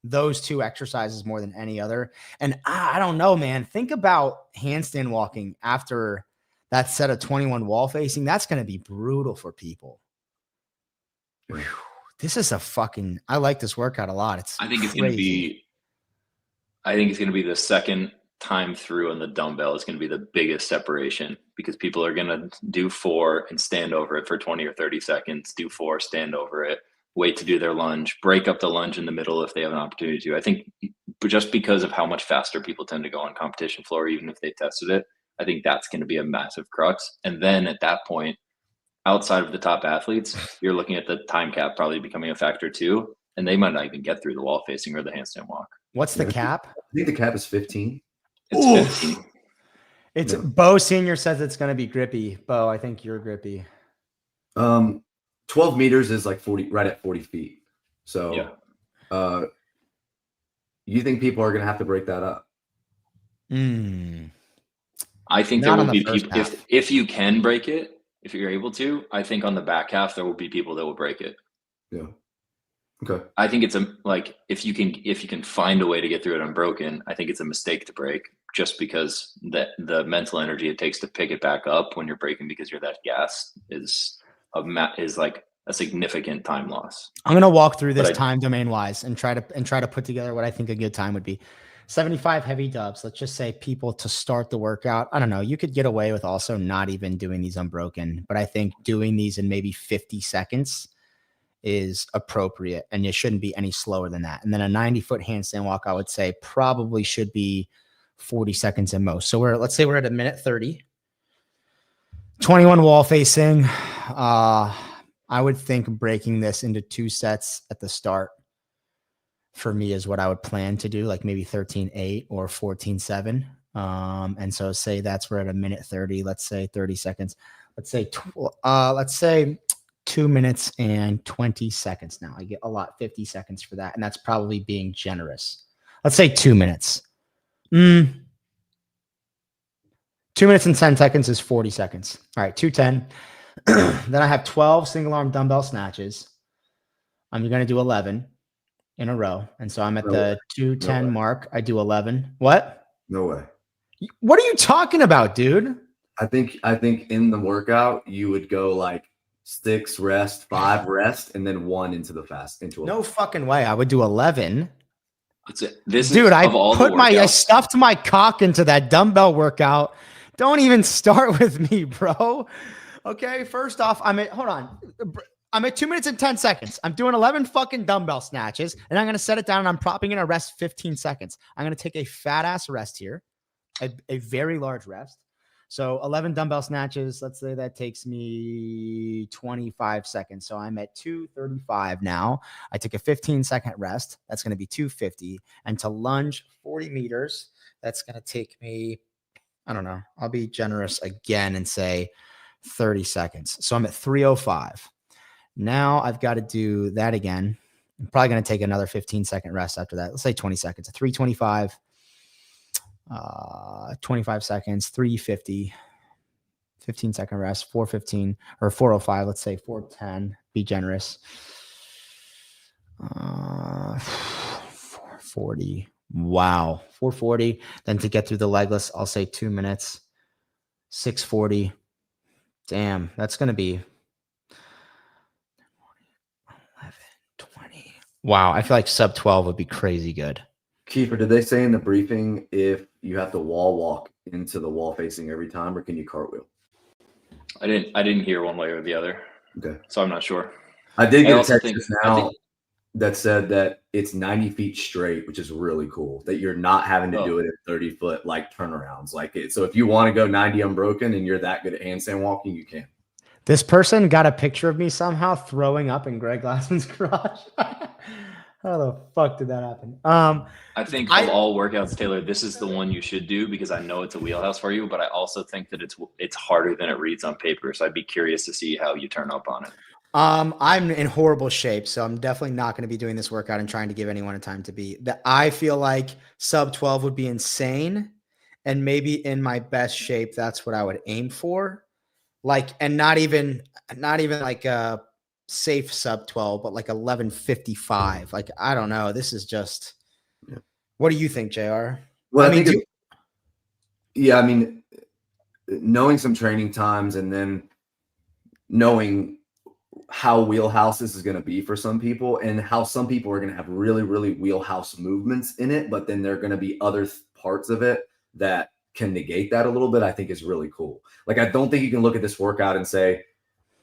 those 2 exercises more than any other. And I don't know, man, think about handstand walking after that set of 21 wall facing. That's going to be brutal for people. Whew. This is I like this workout a lot. I think it's going to be the second time through on the dumbbell is going to be the biggest separation, because people are going to do 4 and stand over it for 20 or 30 seconds, do 4, stand over it, wait to do their lunge, break up the lunge in the middle if they have an opportunity to. I think just because of how much faster people tend to go on competition floor, even if they tested it, I think that's going to be a massive crux. And then at that point, outside of the top athletes, you're looking at the time cap probably becoming a factor too. And they might not even get through the wall facing or the handstand walk. What's the cap? I think the cap is 15. It's 15. It's Bo Senior says it's going to be grippy. Bo, I think you're grippy. 12 meters is like 40, right at 40 feet. So, you think people are going to have to break that up? I think there will be people, if you can break it, if you're able to, I think on the back half, there will be people that will break it. Yeah. Okay. I think it's if you can find a way to get through it unbroken, I think it's a mistake to break, just because the mental energy it takes to pick it back up when you're breaking because you're that gassed is like a significant time loss. I'm going to walk through this time domain wise and try to put together what I think a good time would be. 75 heavy dubs. Let's just say people to start the workout. I don't know. You could get away with also not even doing these unbroken, but I think doing these in maybe 50 seconds is appropriate, and it shouldn't be any slower than that. And then a 90-foot handstand walk, I would say probably should be 40 seconds at most. So let's say we're at a minute 30. 21 wall facing. I would think breaking this into 2 sets at the start for me is what I would plan to do, like maybe 13-8 or 14-7. And so say that's we're at a minute 30, let's say 30 seconds. Let's say 2 minutes and 20 seconds. Now I get a lot, 50 seconds for that. And that's probably being generous. Let's say 2 minutes. 2 minutes and 10 seconds is 40 seconds. All right, 210. Then I have 12 single arm dumbbell snatches. I'm going to do 11 in a row. And so I'm at the 210 mark. I do 11. What? No way. What are you talking about, dude? I think in the workout you would go like 6 rest, 5 rest, and then 1 into the fast. No fucking way. I would do 11. That's it. This Dude, is I of all put the I workouts. stuffed my cock into that dumbbell workout. Don't even start with me, bro. Okay, first off, hold on. I'm at 2 minutes and 10 seconds. I'm doing 11 fucking dumbbell snatches, and I'm going to set it down, and I'm propping in a rest 15 seconds. I'm going to take a fat ass rest here, a very large rest. So 11 dumbbell snatches, let's say that takes me 25 seconds. So I'm at 235 now. I took a 15-second rest. That's going to be 250. And to lunge 40 meters, that's going to take me, I don't know, I'll be generous again and say 30 seconds. So I'm at 305. Now I've got to do that again. I'm probably going to take another 15-second rest after that. Let's say 20 seconds. 325. 25 seconds, 350, 15-second rest, 415 or 405. Let's say 410. Be generous. 440. Wow, 440. Then to get through the legless, I'll say 2 minutes. 640. Damn, that's gonna be 11, 20. Wow, I feel like sub 12 would be crazy good. Keefer, did they say in the briefing if you have to wall walk into the wall facing every time, or can you cartwheel? I didn't hear one way or the other. Okay. So I'm not sure. I did get a text just now that said that it's 90 feet straight, which is really cool. That you're not having to do it at 30-foot like turnarounds. Like it. So if you want to go 90 unbroken and you're that good at handstand walking, you can. This person got a picture of me somehow throwing up in Greg Glassman's garage. How the fuck did that happen? I think of all workouts, Taylor, this is the one you should do because I know it's a wheelhouse for you, but I also think that it's harder than it reads on paper. So I'd be curious to see how you turn up on it. I'm in horrible shape, so I'm definitely not going to be doing this workout and trying to give anyone a time to beat. I feel like sub 12 would be insane, and maybe in my best shape, that's what I would aim for. Like, and not even like a safe sub 12, but like 11:55. Like, I don't know. This is just. Yeah. What do you think, JR? Well, I mean, knowing some training times and then knowing how wheelhouse this is going to be for some people and how some people are going to have really, really wheelhouse movements in it, but then there are going to be other parts of it that can negate that a little bit, I think is really cool. Like, I don't think you can look at this workout and say,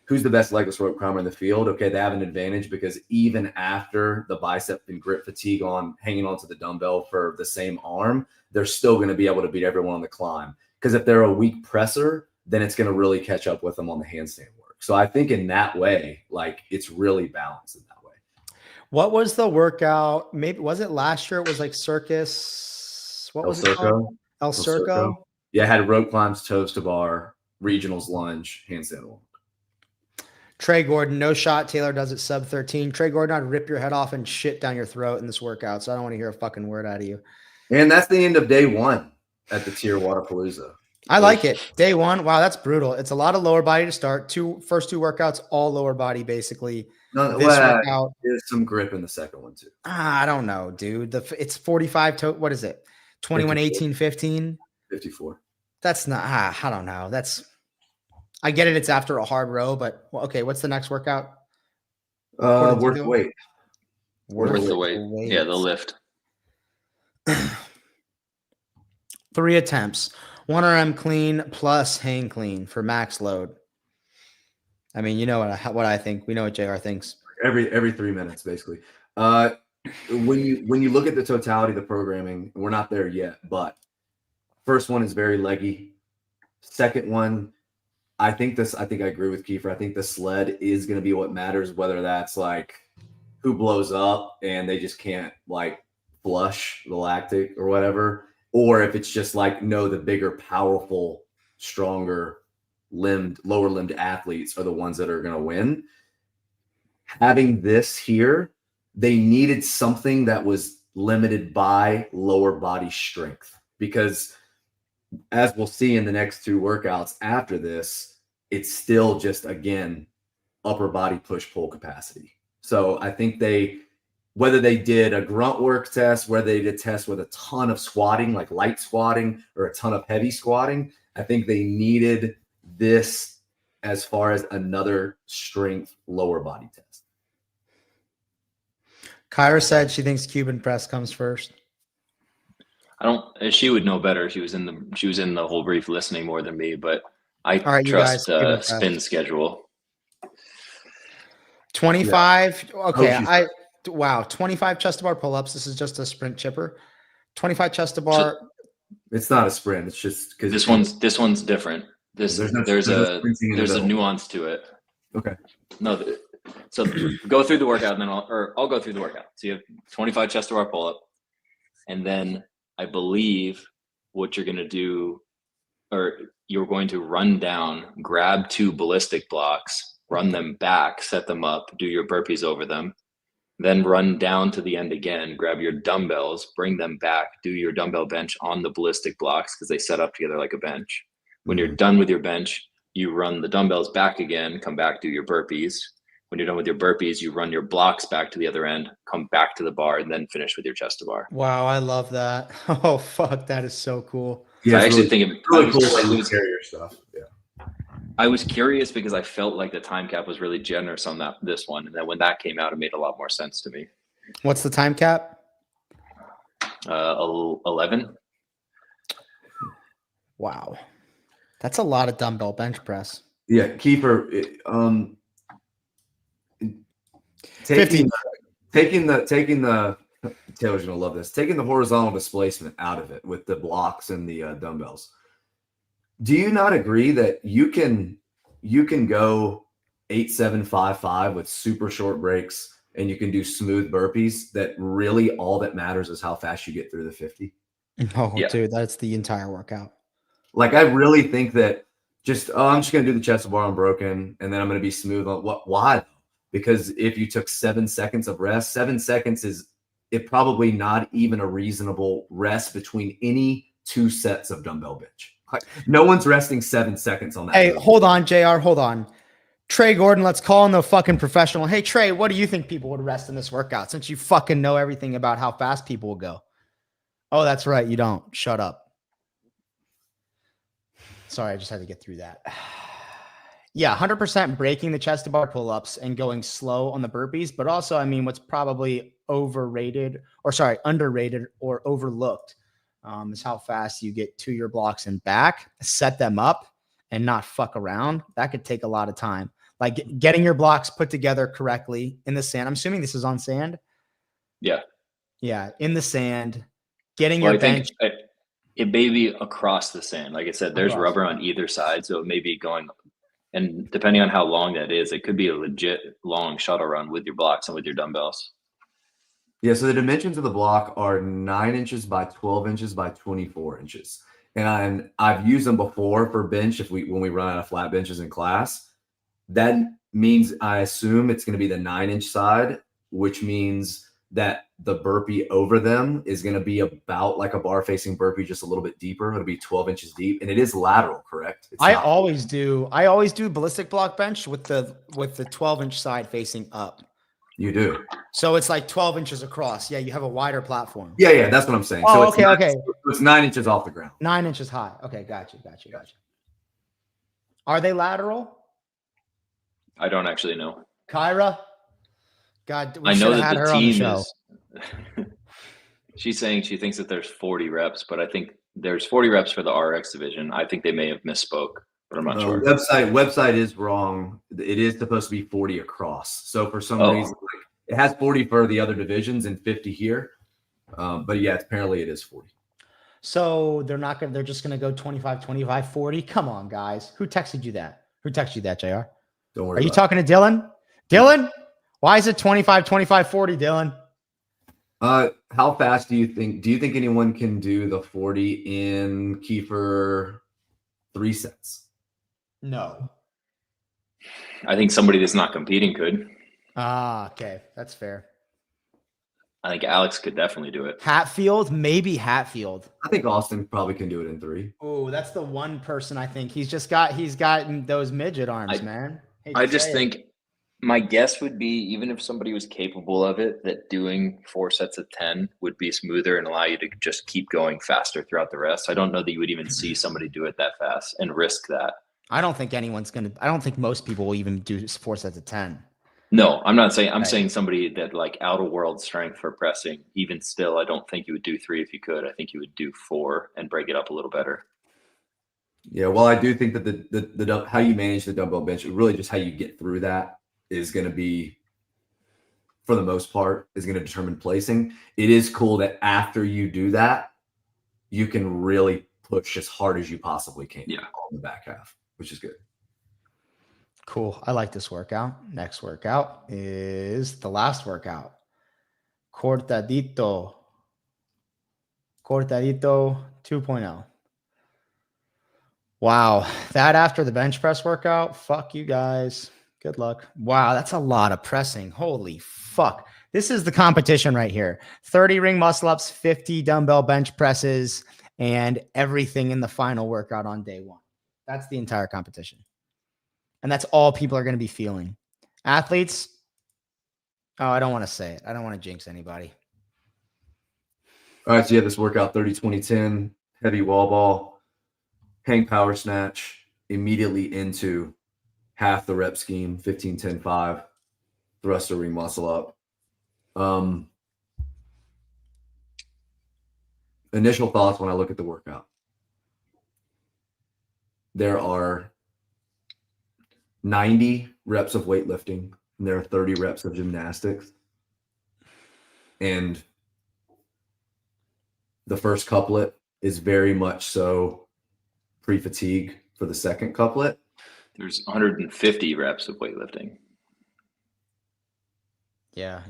who's the best legless rope climber in the field? Okay, they have an advantage because even after the bicep and grip fatigue on hanging onto the dumbbell for the same arm, they're still going to be able to beat everyone on the climb. Because if they're a weak presser, then it's going to really catch up with them on the handstand work. So I think in that way, like, it's really balanced in that way. What was the workout? Maybe was it last year? It was like circus. What was it called? El Circo. Yeah, it had rope climbs, toes to bar, regionals lunge, handstand walk. Trey Gordon, no shot. Taylor does it sub 13. Trey Gordon, I'd rip your head off and shit down your throat in this workout. So I don't want to hear a fucking word out of you. And that's the end of day 1 at the tier Wodapalooza. I like it. Day 1. Wow, that's brutal. It's a lot of lower body to start. First two workouts, all lower body, basically. No, workout, there's some grip in the second one too. I don't know, dude. It's 45 what is it? 21, 18, 15? 54. That's not, I don't know. I get it. It's after a hard row, but okay. What's the next workout? Worth the weight. Worth the weight. Yeah, the lift. 3 attempts. 1 RM clean plus hang clean for max load. I mean, you know what I think. We know what JR thinks. Every 3 minutes, basically. When you look at the totality of the programming, we're not there yet, but first one is very leggy. Second one, I think I agree with Kiefer. I think the sled is going to be what matters, whether that's like who blows up and they just can't like flush the lactic or whatever, or if it's just like, no, the bigger, powerful, stronger lower limbed athletes are the ones that are going to win. Having this here, they needed something that was limited by lower body strength, because as we'll see in the next 2 workouts after this, it's still just, again, upper body push-pull capacity. So I think whether they did a grunt work test, whether they did a test with a ton of squatting, like light squatting, or a ton of heavy squatting, I think they needed this as far as another strength lower body test. Kyra said she thinks Cuban press comes first. She would know better. She was in the whole brief listening more than me, but I trust spin schedule. 25. Yeah. Okay. Wow. 25 chest to bar pull-ups. This is just a sprint chipper. 25 chest to bar. It's not a sprint. It's just because this one's different. There's a nuance to it. Okay. No. So go through the workout, and then I'll go through the workout. So you have 25 chest to bar pull-up, and then I believe what you're going to do, or you're going to run down, grab 2 ballistic blocks, run them back, set them up, do your burpees over them, then run down to the end again, grab your dumbbells, bring them back, do your dumbbell bench on the ballistic blocks because they set up together like a bench. When you're done with your bench, you run the dumbbells back again, come back, do your burpees. When you're done with your burpees, you run your blocks back to the other end, come back to the bar, and then finish with your chest to bar. Wow, I love that. Oh, fuck, that is so cool. Yeah, I actually think it really cool carrier stuff. Yeah. I was curious because I felt like the time cap was really generous on this one, and then when that came out, it made a lot more sense to me. What's the time cap? 11. Wow, that's a lot of dumbbell bench press. Yeah, Keeper. Taking the Taylor's gonna love this. Taking the horizontal displacement out of it with the blocks and the dumbbells. Do you not agree that you can go 8-7-5-5 with super short breaks and you can do smooth burpees? That really all that matters is how fast you get through the 50. Oh, yeah. Dude, that's the entire workout. Like I really think that I'm just gonna do the chest to bar unbroken and then I'm gonna be smooth on what? Why? Because if you took 7 seconds of rest, 7 seconds is probably not even a reasonable rest between any 2 sets of dumbbell bench. Like, no one's resting 7 seconds on that. Hey, hold on, JR. Hold on. Trey Gordon, let's call in the fucking professional. Hey, Trey, what do you think people would rest in this workout since you fucking know everything about how fast people will go? Oh, that's right. You don't. Shut up. Sorry, I just had to get through that. Yeah, 100% breaking the chest to bar pull-ups and going slow on the burpees. But also, I mean, what's probably underrated or overlooked is how fast you get to your blocks and back, set them up, and not fuck around. That could take a lot of time. Like getting your blocks put together correctly in the sand. I'm assuming this is on sand. Yeah. Yeah, in the sand. Getting your bench. It may be across the sand. Like I said, there's rubber on either side, so it may be going. And depending on how long that is, it could be a legit long shuttle run with your blocks and with your dumbbells. Yeah, so the dimensions of the block are 9 inches by 12 inches by 24 inches. And I've used them before for bench when we run out of flat benches in class. That means I assume it's going to be the 9-inch side, which means that the burpee over them is going to be about like a bar facing burpee, just a little bit deeper. It'll be 12 inches deep, and it is lateral, correct? I always do ballistic block bench with the 12-inch side facing up. You do. So it's like 12 inches across. Yeah, you have a wider platform. Yeah, that's what I'm saying. Oh, so okay. It's 9 inches off the ground. 9 inches high. Okay, gotcha. Are they lateral? I don't actually know. Kyra? God, I know that the team is. She's saying she thinks that there's 40 reps, but I think there's 40 reps for the RX division. I think they may have misspoke, but I'm not sure. Website is wrong. It is supposed to be 40 across. So for some reason, it has 40 for the other divisions and 50 here. But yeah, apparently it is 40. So they're just gonna go 25, 25, 40. Come on, guys. Who texted you that? JR? Don't worry. Are you talking to Dylan? Dylan? Why is it 25, 25, 40, Dylan? How fast do you think anyone can do the 40 in Kiefer 3 sets? No. I think somebody that's not competing could. Ah, okay. That's fair. I think Alex could definitely do it. Hatfield, maybe Hatfield. I think Austin probably can do it in 3. Oh, that's the one person I think he's gotten those midget arms, man. I just think my guess would be, even if somebody was capable of it, that doing 4 sets of 10 would be smoother and allow you to just keep going faster throughout the rest. I don't know that you would even see somebody do it that fast and risk that. I don't think I don't think most people will even do 4 sets of 10. No, I'm not saying, I'm saying somebody that like out of world strength for pressing, even still, I don't think you would do 3 if you could. I think you would do 4 and break it up a little better. Yeah, well, I do think that the how you manage the dumbbell bench, really just how you get through that is going to be, for the most part, is going to determine placing. It is cool that after you do that, you can really push as hard as you possibly can on the back half, which is good. Cool. I like this workout. Next workout is the last workout. Cortadito 2.0. Wow. That after the bench press workout, fuck you guys. Good luck. Wow. That's a lot of pressing. Holy fuck. This is the competition right here. 30 ring muscle ups, 50 dumbbell bench presses, and everything in the final workout on day 1. That's the entire competition. And that's all people are going to be feeling. Athletes, oh, I don't want to say it. I don't want to jinx anybody. All right, so you have this workout, 30, 20, 10, heavy wall ball, hang power snatch, immediately into half the rep scheme, 15, 10, 5, thruster ring muscle up. Initial thoughts when I look at the workout. There are 90 reps of weightlifting, and there are 30 reps of gymnastics. And the first couplet is very much so pre-fatigue for the second couplet. There's 150 reps of weightlifting. Yeah.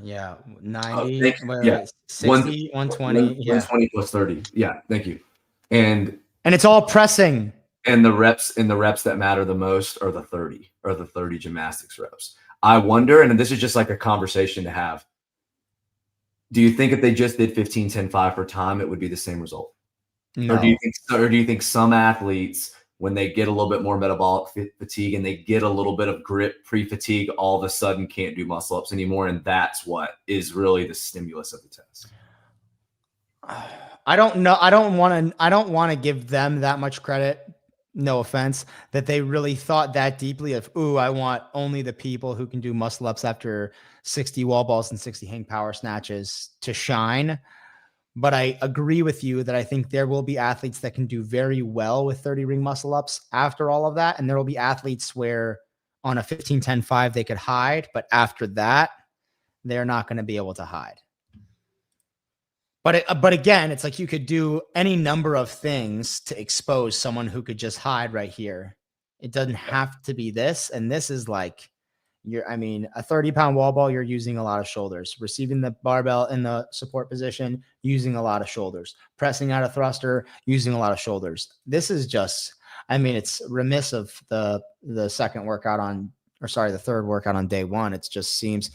90, yeah. 60, 120. 120 plus 30. Yeah, thank you. And it's all pressing. And the reps that matter the most are the 30 gymnastics reps. I wonder, and this is just like a conversation to have, do you think if they just did 15, 10, 5 for time, it would be the same result? No. Or do you think some athletes, when they get a little bit more metabolic fatigue and they get a little bit of grip pre-fatigue, all of a sudden can't do muscle ups anymore, and that's what is really the stimulus of the test? I don't know. I don't want to give them that much credit. No offense, that they really thought that deeply of, ooh, I want only the people who can do muscle ups after 60 wall balls and 60 hang power snatches to shine. But I agree with you that I think there will be athletes that can do very well with 30 ring muscle ups after all of that. And there will be athletes where on a 15, 10, 5, they could hide, but after that, they're not going to be able to hide. But again, it's like you could do any number of things to expose someone who could just hide right here. It doesn't have to be this. And this is like, a 30-pound wall ball, you're using a lot of shoulders. Receiving the barbell in the support position, using a lot of shoulders. Pressing out a thruster, using a lot of shoulders. This is just, it's remiss of the third workout on day 1. It just seems...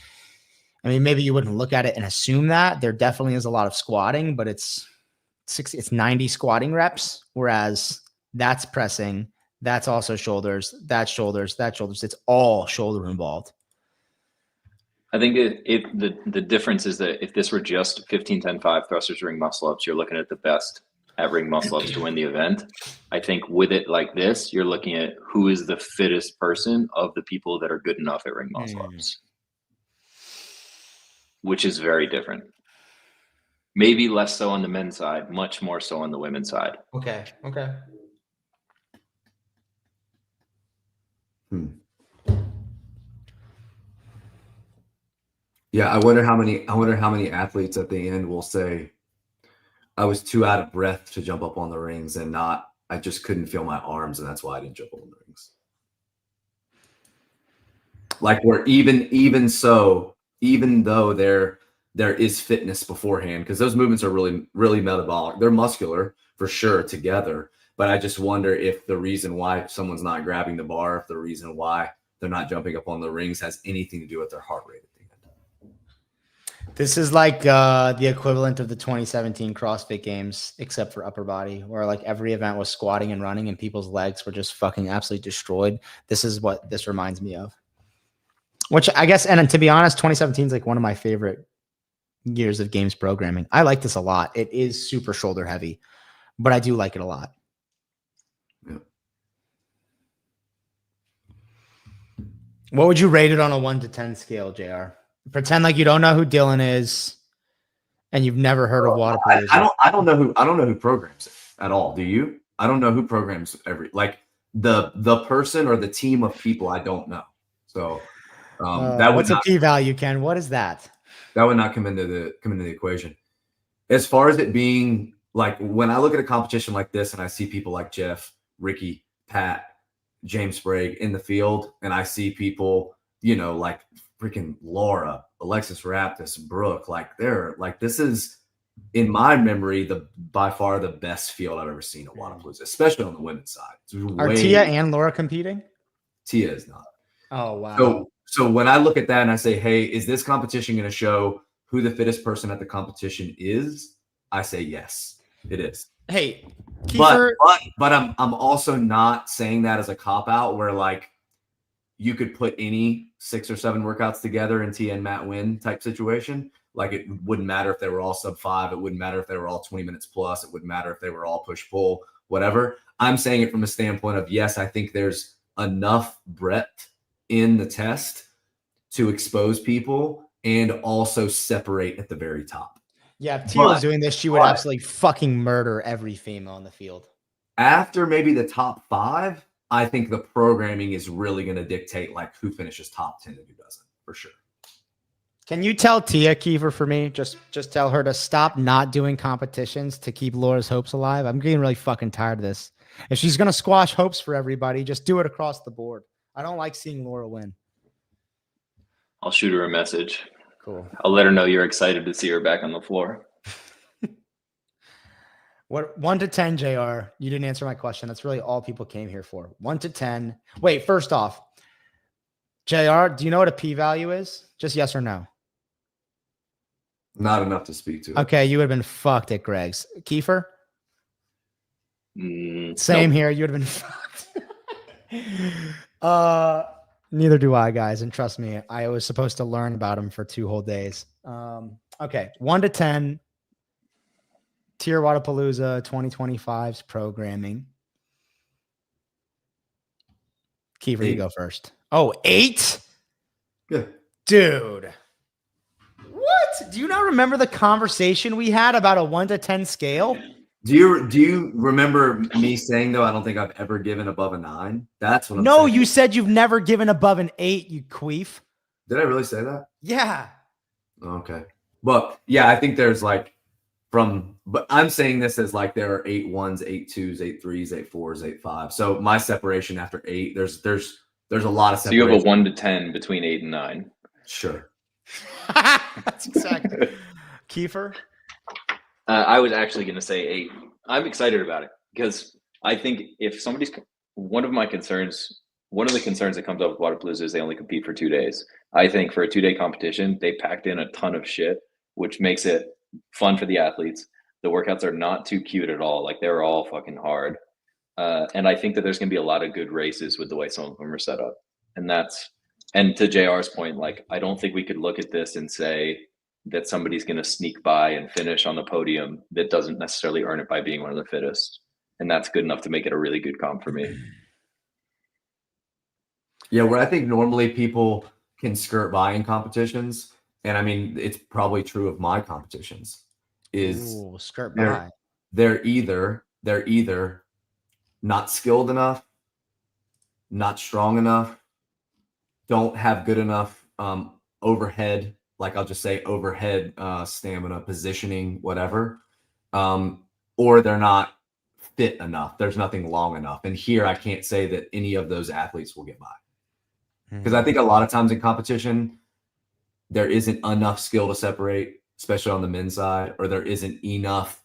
maybe you wouldn't look at it and assume that. There definitely is a lot of squatting, but it's 90 squatting reps, whereas that's pressing, that's also shoulders, that's shoulders, that's shoulders. It's all shoulder involved. I think the difference is that if this were just 15, 10, 5 thrusters ring muscle ups, you're looking at the best at ring muscle ups to win the event. I think with it like this, you're looking at who is the fittest person of the people that are good enough at ring muscle ups. Which is very different. Maybe less so on the men's side, much more so on the women's side. Okay. Yeah, I wonder how many athletes at the end will say, I was too out of breath to jump up on the rings and I just couldn't feel my arms, and that's why I didn't jump on the rings. Like, where even though there is fitness beforehand, because those movements are really, really metabolic. They're muscular for sure together, but I just wonder if the reason why someone's not grabbing the bar, if the reason why they're not jumping up on the rings has anything to do with their heart rate at the end. This is like the equivalent of the 2017 CrossFit Games, except for upper body, where like every event was squatting and running and people's legs were just fucking absolutely destroyed. This is what this reminds me of. Which I guess, and to be honest, 2017 is like one of my favorite years of games programming. I like this a lot. It is super shoulder heavy, but I do like it a lot. Yeah. What would you rate it on a 1 to 10 scale, JR? Pretend like you don't know who Dylan is and you've never heard of Wodapalooza. I don't know who programs it at all. Do you? I don't know who programs the person or the team of people. I don't know. So that would what's not, a p-value, Ken? What is that? That would not come into the equation. As far as it being like, when I look at a competition like this and I see people like Jeff, Ricky, Pat, James Sprague in the field, and I see people, like freaking Laura, Alexis Raptis, Brooke, this is, in my memory, by far the best field I've ever seen at Wodapalooza, especially on the women's side. Are Tia and Laura competing? Tia is not. Oh, wow. So when I look at that and I say, hey, is this competition going to show who the fittest person at the competition is? I say yes, it is. Hey, Kiefer, but I'm also not saying that as a cop out where like you could put any 6 or 7 workouts together and Tia and Matt win type situation. Like it wouldn't matter if they were all sub 5. It wouldn't matter if they were all 20 minutes plus. It wouldn't matter if they were all push pull, whatever. I'm saying it from a standpoint of, yes, I think there's enough breadth in the test to expose people and also separate at the very top. Yeah, if Tia was doing this, she would absolutely fucking murder every female in the field. After maybe the top 5, I think the programming is really going to dictate like who finishes top 10 and who doesn't, for sure. Can you tell Tia Kiefer for me? Just tell her to stop not doing competitions to keep Laura's hopes alive. I'm getting really fucking tired of this. If she's going to squash hopes for everybody, just do it across the board. I don't like seeing Laura win. I'll shoot her a message. Cool. I'll let her know you're excited to see her back on the floor. What 1 to 10, JR? You didn't answer my question. That's really all people came here for. 1 to 10. Wait, first off, JR, do you know what a p-value is? Just yes or no? Not enough to speak to. Okay, you would have been fucked at Greg's. Kiefer? Same here. You would have been fucked. Neither do I, guys. And trust me, I was supposed to learn about him for 2 whole days. Okay, 1 to 10. Tier Wodapalooza 2025's programming. Kiefer, 8. you go first. Oh, 8? Yeah. Dude. What? Do you not remember the conversation we had about a 1 to 10 scale? Do you remember me saying, though, I don't think I've ever given above a 9? That's what I'm saying. No, you said you've never given above an 8, you queef. Did I really say that? Yeah. Okay. Well, yeah, I think there's like but I'm saying this as like there are 8 1s, 8 2s, 8 3s, 8 4s, 8 5. So my separation after 8, there's a lot of separation. So you have a 1 to 10 between 8 and 9. Sure. That's exactly. Kiefer? I was actually going to say 8. I'm excited about it because I think if somebody's one of the concerns that comes up with Wodapalooza is they only compete for 2 days. I think for a 2-day competition, they packed in a ton of shit, which makes it fun for the athletes. The workouts are not too cute at all. Like they're all fucking hard. And I think that there's going to be a lot of good races with the way some of them are set up. And to JR's point, like, I don't think we could look at this and say that somebody's going to sneak by and finish on the podium that doesn't necessarily earn it by being one of the fittest. And that's good enough to make it a really good comp for me. Yeah, where I think normally people can skirt by in competitions, and I mean, it's probably true of my competitions, is skirt by. They're either not skilled enough, not strong enough, don't have good enough overhead, like I'll just say overhead stamina, positioning, whatever, or they're not fit enough. There's nothing long enough. And here I can't say that any of those athletes will get by. Because I think a lot of times in competition, there isn't enough skill to separate, especially on the men's side, or there isn't enough,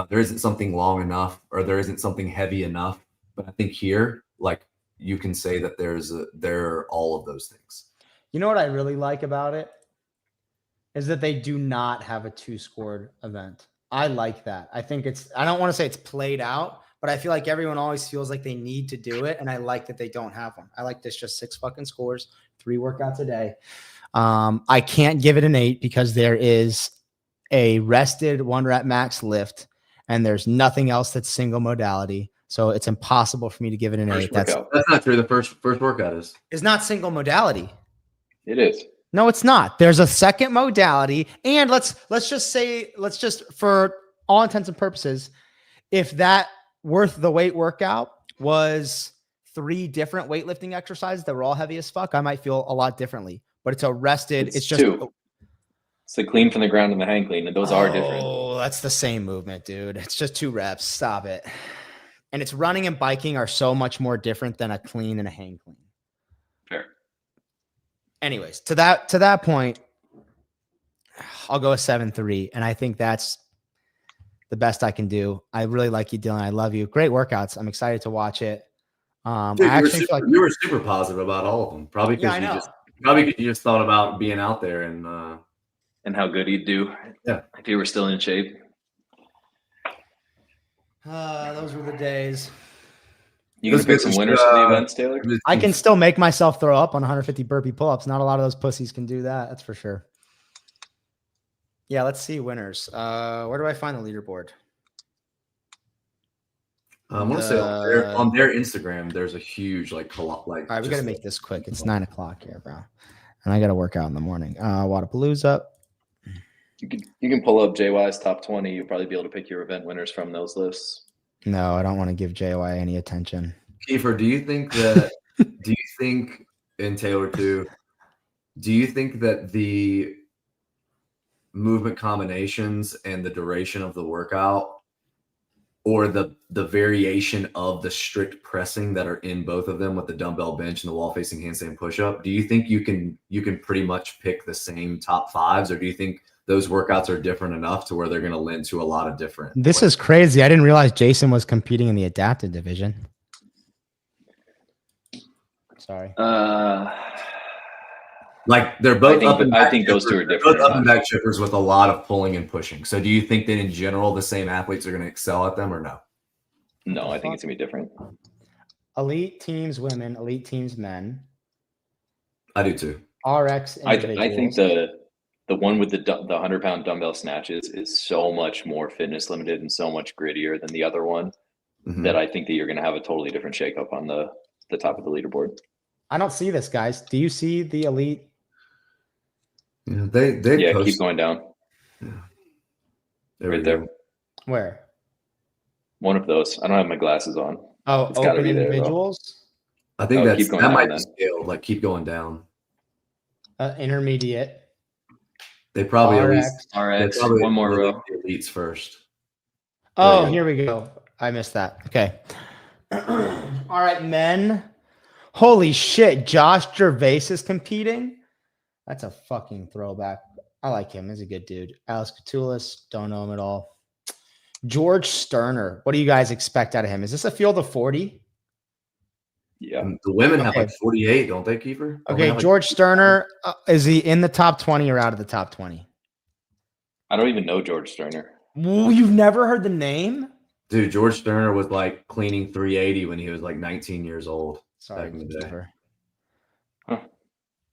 there isn't something long enough, or there isn't something heavy enough. But I think here, like, you can say that there are all of those things. You know what I really like about it? is that they do not have a 2-scored event. I like that. I think I don't want to say it's played out, but I feel like everyone always feels like they need to do it. And I like that they don't have one. I like this just 6 fucking scores, 3 workouts a day. I can't give it an 8 because there is a rested 1 rep max lift and there's nothing else that's single modality. So it's impossible for me to give it an 8. That's not true. The first workout is not single modality. It is. No, it's not. There's a second modality. And let's just for all intents and purposes, if that worth the weight workout was 3 different weightlifting exercises that were all heavy as fuck, I might feel a lot differently. But it's a rested. It's just 2. It's the clean from the ground and the hang clean, and those are different. Oh, that's the same movement, dude. It's just 2 reps. Stop it. And it's running and biking are so much more different than a clean and a hang clean. Fair. Anyways, to that point, I'll go a 7.3, and I think that's the best I can do. I really like you, Dylan. I love you. Great workouts. I'm excited to watch it. Dude, you were super positive about all of them. Probably because you just thought about being out there and how good he'd do. Yeah, if he were still in shape. Those were the days. You can pick some winners for the events, Taylor. I can still make myself throw up on 150 burpee pull-ups. Not a lot of those pussies can do that. That's for sure. Yeah, let's see winners. Where do I find the leaderboard? I want to say on their Instagram, there's a huge all right, we got to make this quick. It's 9 o'clock here, bro, and I got to work out in the morning. Wodapalooza. You can pull up JY's top 20. You'll probably be able to pick your event winners from those lists. No, I don't want to give JY any attention. Kiefer, do you think and Taylor too, do you think that the movement combinations and the duration of the workout or the variation of the strict pressing that are in both of them with the dumbbell bench and the wall facing handstand push-up, do you think you can pretty much pick the same top 5s, or do you think those workouts are different enough to where they're going to lend to a lot of different? This is crazy. I didn't realize Jason was competing in the adapted division. Sorry. They're both I think those 2 are different. Both up and back chippers with a lot of pulling and pushing. So do you think that in general the same athletes are going to excel at them or no? No, I think it's going to be different. Elite teams women, elite teams men. I do too. RX I think the one with the 100-pound dumbbell snatches is so much more fitness limited and so much grittier than the other one that I think that you're going to have a totally different shakeup on the top of the leaderboard. I don't see this, guys. Do you see the elite? Yeah, they keep going down. Yeah. Right there. Where? One of those. I don't have my glasses on. Oh, it's open individuals? I think that might be scaled. Like keep going down. Intermediate. They probably RX. One more row. Elites first. Oh, here we go. I missed that. Okay. All right, men. Holy shit. Josh Gervais is competing. That's a fucking throwback. I like him. He's a good dude. Alex Catullus. Don't know him at all. George Sterner. What do you guys expect out of him? Is this a field of 40? Yeah. The women have 48, don't they, Keefer? Okay, George Sterner, is he in the top 20 or out of the top 20? I don't even know George Sterner. Ooh, you've never heard the name? Dude, George Sterner was cleaning 380 when he was 19 years old. Sorry, back in the day. Huh.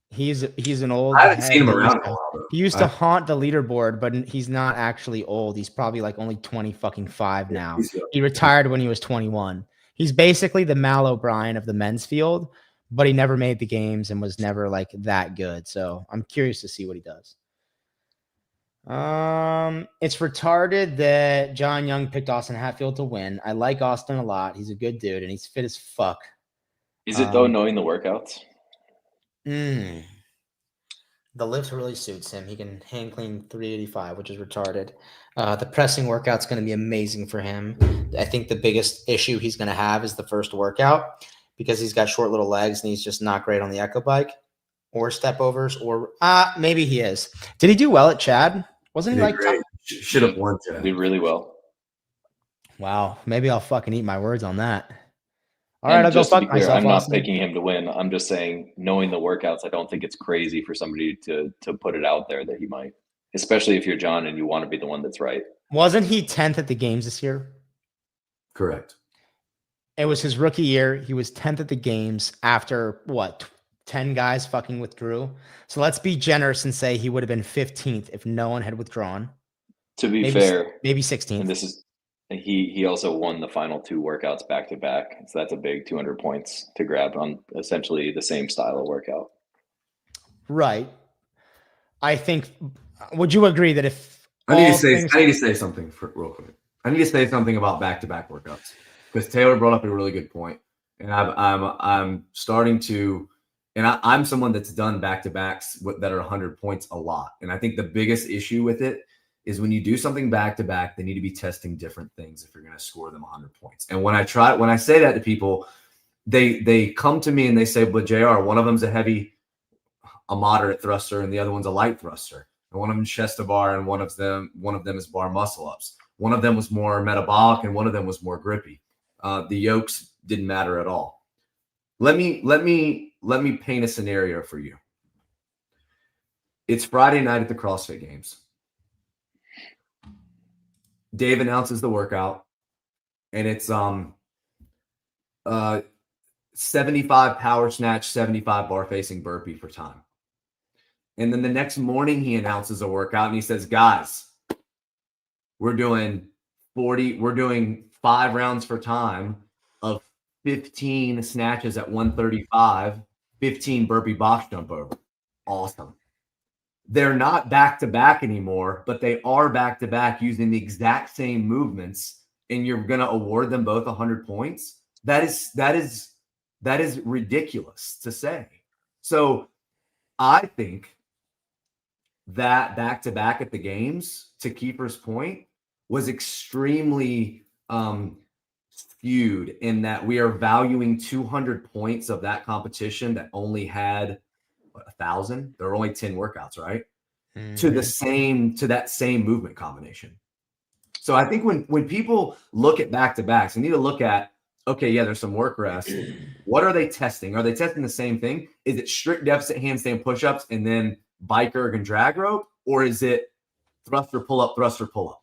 He's an old. I haven't seen him around in a while. He used to haunt the leaderboard, but he's not actually old. He's probably only 5 now. He retired when he was 21. He's basically the Mal O'Brien of the men's field, but he never made the games and was never that good. So I'm curious to see what he does. It's retarded that John Young picked Austin Hatfield to win. I like Austin a lot. He's a good dude and he's fit as fuck. Is it though, knowing the workouts? The lift really suits him. He can hang clean 385, which is retarded. The pressing workout's going to be amazing for him. I think the biggest issue he's going to have is the first workout because he's got short little legs and he's just not great on the echo bike or step overs or maybe he is. Did he do well at Chad? Wasn't he great? Should have won Chad. Did really well. Wow. Maybe I'll fucking eat my words on that. All right, I'll go fuck myself. I'm not picking him to win. I'm just saying, knowing the workouts, I don't think it's crazy for somebody to put it out there that he might. especially if you're John and you want to be the one that's right. Wasn't he 10th at the games this year? Correct. It was his rookie year. He was 10th at the games after what? 10 guys fucking withdrew. So let's be generous and say he would have been 15th if no one had withdrawn. To be fair, maybe 16th. And this is he also won the final 2 workouts back to back. So that's a big 200 points to grab on essentially the same style of workout. Right. I think. Would you agree that if I need to say something real quick. I need to say something about back-to-back workouts because Taylor brought up a really good point, and I'm starting to, and I'm someone that's done back-to-backs that are 100 points a lot, and I think the biggest issue with it is when you do something back-to-back, they need to be testing different things if you're going to score them 100 points. And when I say that to people, they come to me and they say, "But JR, one of them's a moderate thruster, and the other one's a light thruster. And one of them chest to bar, and one of them is bar muscle ups. One of them was more metabolic, and one of them was more grippy. The yokes didn't matter at all." Let me paint a scenario for you. It's Friday night at the CrossFit Games. Dave announces the workout, and it's 75 power snatch, 75 bar facing burpee for time. And then the next morning he announces a workout and he says, "Guys, we're doing 5 rounds for time of 15 snatches at 135, 15 burpee box jump over." Awesome. They're not back to back anymore, but they are back to back using the exact same movements, and you're going to award them both 100 points. That is ridiculous to say. So I think that back to back at the games, to Keefer's point, was extremely skewed in that we are valuing 200 points of that competition that only had 1,000. There were only 10 workouts, right? Mm-hmm. To that same movement combination. So I think when people look at back-to-backs, they need to look at, okay, yeah, there's some work rest. What are they testing? Are they testing the same thing? Is it strict deficit handstand push-ups and then bike erg and drag rope? Or is it thruster pull-up, thruster pull-up?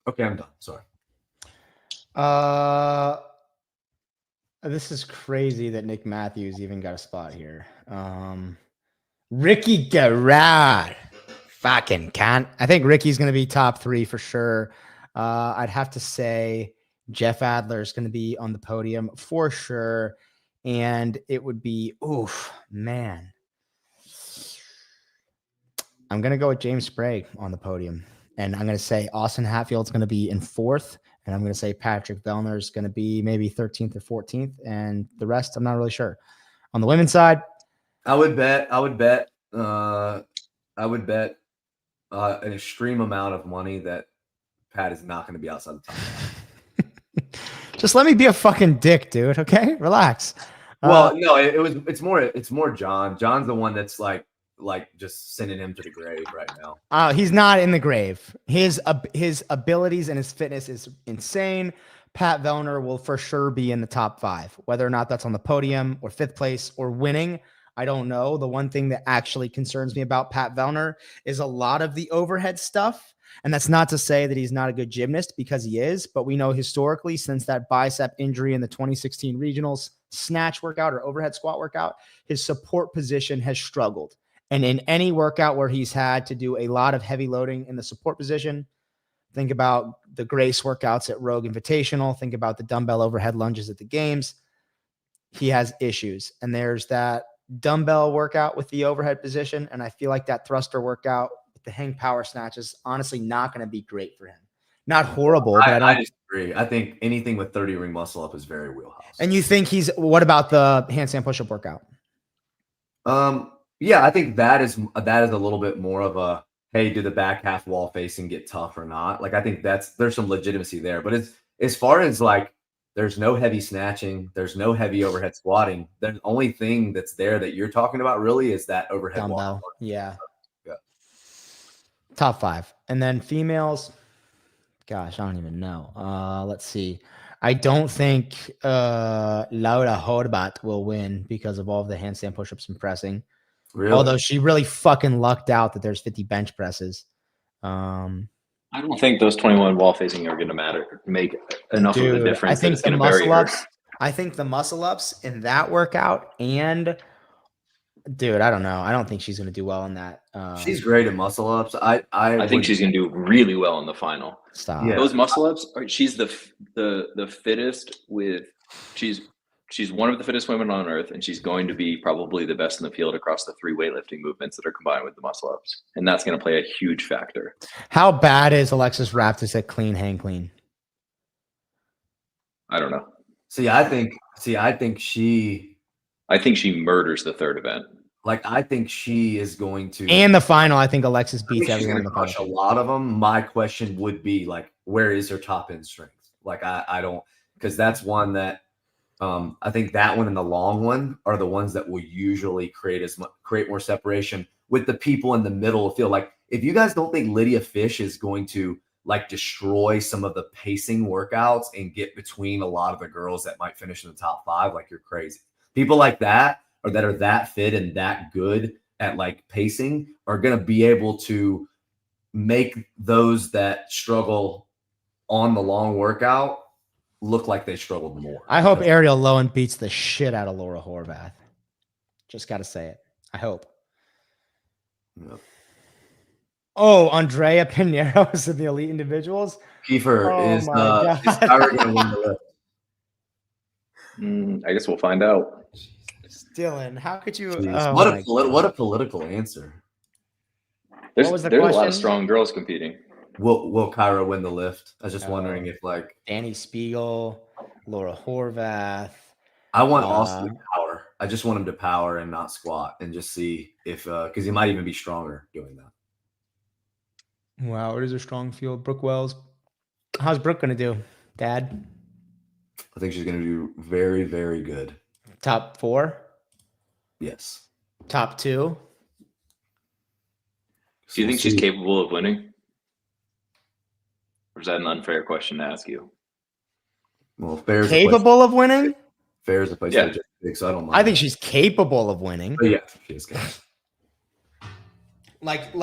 Okay, I'm done. Sorry. This is crazy that Nick Matthews even got a spot here. Ricky Garrard. Fucking can't. I think Ricky's going to be top 3 for sure. I'd have to say Jeff Adler is going to be on the podium for sure. And it would be, oof, man. I'm going to go with James Sprague on the podium. And I'm going to say Austin Hatfield's going to be in 4th. And I'm going to say Patrick Vellner is going to be maybe 13th or 14th. And the rest, I'm not really sure. On the women's side, I would bet an extreme amount of money that Pat is not going to be outside the top. Just let me be a fucking dick, dude. Okay, relax. Well, no, it's more John. John's the one that's like just sending him to the grave right now. He's not in the grave. His abilities and his fitness is insane. Pat Vellner will for sure be in the top 5. Whether or not that's on the podium or 5th place or winning, I don't know. The one thing that actually concerns me about Pat Vellner is a lot of the overhead stuff. And that's not to say that he's not a good gymnast, because he is. But we know historically, since that bicep injury in the 2016 regionals snatch workout or overhead squat workout, his support position has struggled. And in any workout where he's had to do a lot of heavy loading in the support position, think about the Grace workouts at Rogue Invitational, think about the dumbbell overhead lunges at the games, he has issues. And there's that dumbbell workout with the overhead position, and I feel like that thruster workout with the hang power snatch is honestly not going to be great for him. Not horrible, but I disagree. I think anything with 30 ring muscle up is very wheelhouse. And you think what about the handstand push-up workout? Yeah, I think that is a little bit more of a, hey, do the back half wall facing get tough or not? Like, I think there's some legitimacy there. But it's, as far as like, there's no heavy snatching, there's no heavy overhead squatting. The only thing that's there that you're talking about really is that overhead dumbbell wall. Yeah. Yeah. Top 5. And then females, gosh, I don't even know. Let's see. I don't think Laura Horvat will win because of all of the handstand push-ups and pressing. Really? Although she really fucking lucked out that there's 50 bench presses. I don't think those 21 wall facing are going to make enough of a difference. I think it's the going to vary muscle ups. I think the muscle ups in that workout, and dude, I don't know. I don't think she's going to do well in that. She's great at muscle ups. I think she's going to do really well in the final. Stop. Yeah. Those muscle ups. She's the fittest. She's one of the fittest women on earth, and she's going to be probably the best in the field across the 3 weightlifting movements that are combined with the muscle ups, and that's going to play a huge factor. How bad is Alexis Raptis at clean hang clean? I don't know. I think she murders the third event. Like, I think she is going to. And the final, I think Alexis beats she's everyone in going to the crush a final. lot of them. My question would be, like, where is her top end strength? Like, I don't, because that's one that I think that one and the long one are the ones that will usually create more separation with the people in the middle of the field. Like, if you guys don't think Lydia Fish is going to like destroy some of the pacing workouts and get between a lot of the girls that might finish in the top 5, like, you're crazy. People like that, or that are that fit and that good at like pacing, are going to be able to make those that struggle on the long workout look like they struggled more. I hope Ariel Lowen beats the shit out of Laura Horvath. Just got to say it. I hope. Yep. Oh, Andrea Pinheiro is in the elite individuals. Kiefer is Kyra going to win the lift? I guess we'll find out. Dylan, how could you? What a political answer. There's was the a lot question? of strong girls competing. Will Kyra win the lift? I was just wondering if, like, Danny Spiegel, Laura Horvath. I want Austin to power. I just want him to power and not squat, and just see if because he might even be stronger doing that. Wow, it is a strong field. Brooke Wells. How's Brooke going to do, Dad? I think she's going to do very, very good. Top 4? Yes. Top 2? Do you think she's capable of winning? Or is that an unfair question to ask you? Well, fair's Capable of winning? Fair is a place Yeah. to pick, so I don't mind. I think she's capable of winning. But yeah, she is good. Like,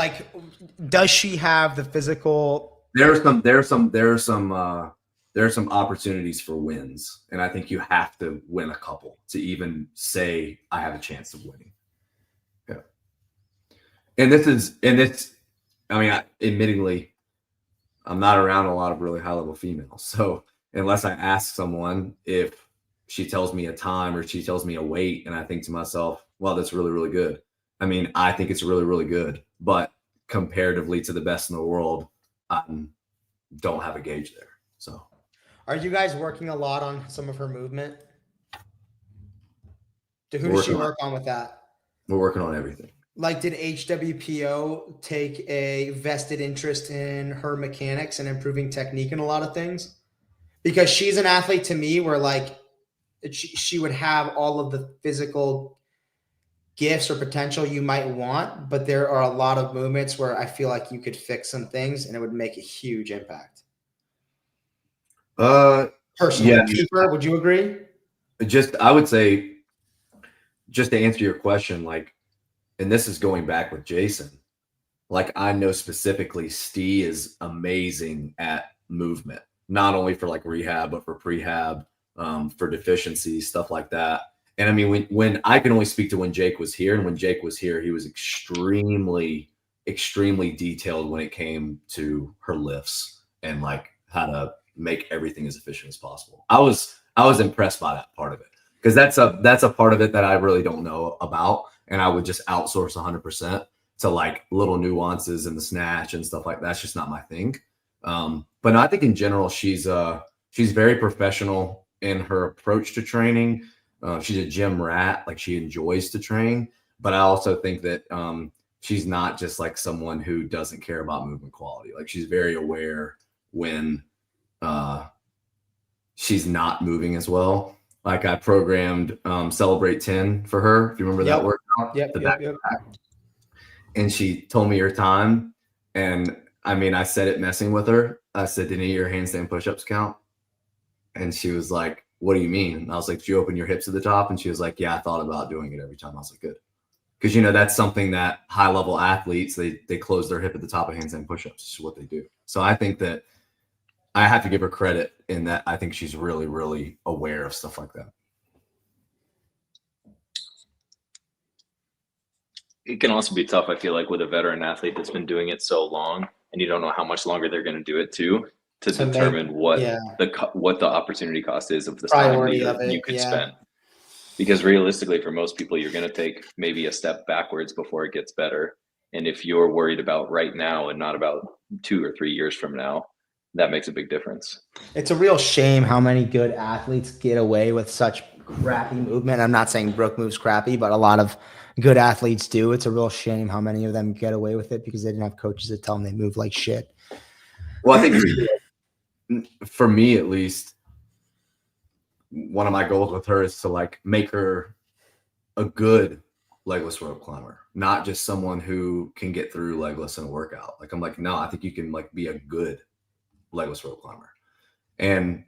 does she have the physical? There are some opportunities for wins, and I think you have to win a couple to even say I have a chance of winning. Yeah, admittingly, I'm not around a lot of really high level females, so unless I ask someone if she tells me a time or she tells me a weight, and I think to myself, well, that's really, really good. I mean, I think it's really, really good, but comparatively to the best in the world, I don't have a gauge there. So, Are you guys working a lot on some of her movement? Who does she work on with that? We're working on everything. Like, did HWPO take a vested interest in her mechanics and improving technique in a lot of things? Because she's an athlete to me where, like, she would have all of the physical gifts or potential you might want, but there are a lot of movements where I feel like you could fix some things and it would make a huge impact. Personally, yeah. Keeper, would you agree? I would say, just to answer your question, like, and this is going back with Jason, like, I know specifically Steve is amazing at movement, not only for like rehab, but for prehab, for deficiencies, stuff like that. And I mean, when I can only speak to when Jake was here, and when Jake was here, he was extremely, extremely detailed when it came to her lifts and like how to make everything as efficient as possible. I was impressed by that part of it, because that's a part of it that I really don't know about, and I would just outsource 100% to like little nuances in the snatch and stuff like that. That's just not my thing. But I think in general, she's very professional in her approach to training. She's a gym rat, like she enjoys to train, but I also think that she's not just like someone who doesn't care about movement quality. Like, she's very aware when she's not moving as well. Like, I programmed Celebrate 10 for her, if you remember that workout. Yep. And she told me her time, and I mean, I said it messing with her. I said, "Did any of your handstand push-ups count?" And she was like, "What do you mean?" And I was like, "Did you open your hips at the top?" And she was like, "Yeah, I thought about doing it every time." I was like, "Good." because that's something that high level athletes they close their hip at the top of handstand push-ups. This is what they do. So I think that I have to give her credit in that. I think she's really, really aware of stuff like that. It can also be tough, I feel like, with a veteran athlete that's been doing it so long, and you don't know how much longer they're going to do it to determine what the opportunity cost is of the Priority time of that it, you could yeah. spend. Because realistically, for most people, you're going to take maybe a step backwards before it gets better. And if you're worried about right now and not about 2 or 3 years from now, that makes a big difference. It's a real shame how many good athletes get away with such crappy movement. I'm not saying Brooke moves crappy, but a lot of good athletes do. It's a real shame how many of them get away with it because they didn't have coaches that tell them they move like shit. Well, I think for me, at least, one of my goals with her is to like make her a good legless rope climber, not just someone who can get through legless in a workout. Like, I'm like, no, I think you can like be a good legless rope climber. And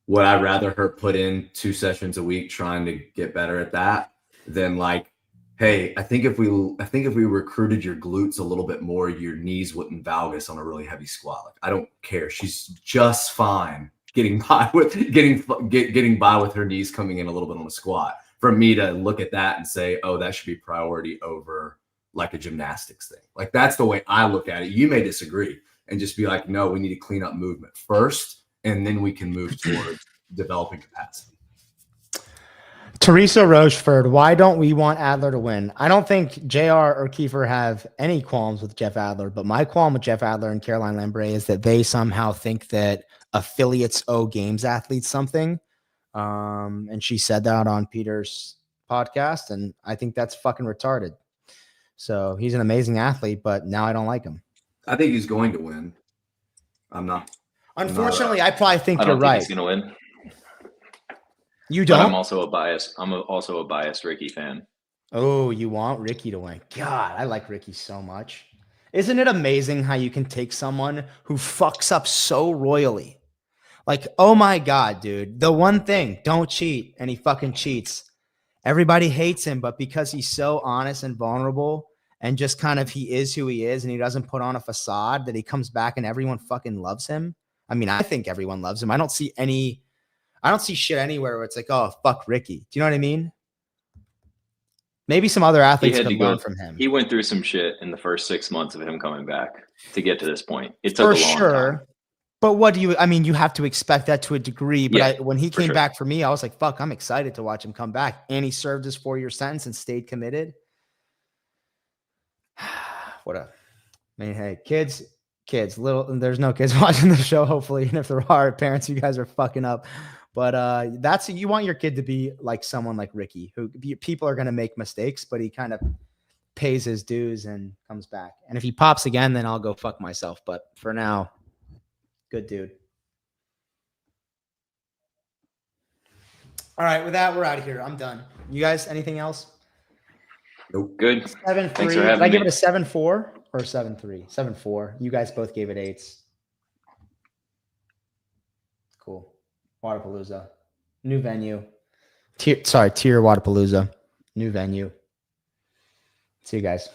would I rather her put in 2 sessions a week trying to get better at that than like, hey, I think if we recruited your glutes a little bit more, your knees wouldn't valgus on a really heavy squat. Like, I don't care. She's just fine getting by with her knees coming in a little bit on a squat. For me to look at that and say, oh, that should be priority over like a gymnastics thing. Like, that's the way I look at it. You may disagree and just be like, no, we need to clean up movement first, and then we can move towards developing capacity. Teresa Rocheford, why don't we want Adler to win? I don't think JR or Kiefer have any qualms with Jeff Adler, but my qualm with Jeff Adler and Caroline Lambre is that they somehow think that affiliates owe games athletes something. And she said that on Peter's podcast, and I think that's fucking retarded. So he's an amazing athlete, but now I don't like him. I think he's going to win. I'm not. Unfortunately, I probably think I you're don't think right. he's going to win. You don't? But I'm also a biased Ricky fan. Oh, you want Ricky to win? God, I like Ricky so much. Isn't it amazing how you can take someone who fucks up so royally? Like, oh my God, dude, the one thing, don't cheat, and he fucking cheats. Everybody hates him, but because he's so honest and vulnerable and just kind of he is who he is and he doesn't put on a facade, that he comes back and everyone fucking loves him. I mean, I think everyone loves him. I don't see shit anywhere where it's like, oh, fuck Ricky. Do you know what I mean? Maybe some other athletes could learn from him. He went through some shit in the first 6 months of him coming back to get to this point. It took a long time. But you have to expect that to a degree. But when he came back for me, I was like, fuck, I'm excited to watch him come back. And he served his 4-year sentence and stayed committed. Hey, kids, there's no kids watching the show, hopefully. And if there are, parents, you guys are fucking up. But you want your kid to be like someone like Ricky, who people are going to make mistakes, but he kind of pays his dues and comes back. And if he pops again, then I'll go fuck myself. But for now, good dude. All right, with that, we're out of here. I'm done. You guys, anything else? Nope. Good. 7-3. Thanks for Did having I give me. it a 7-4 or 7-3? 7-4. You guys both gave it 8s. Cool. Wodapalooza. New venue. Tier Wodapalooza. New venue. See you guys.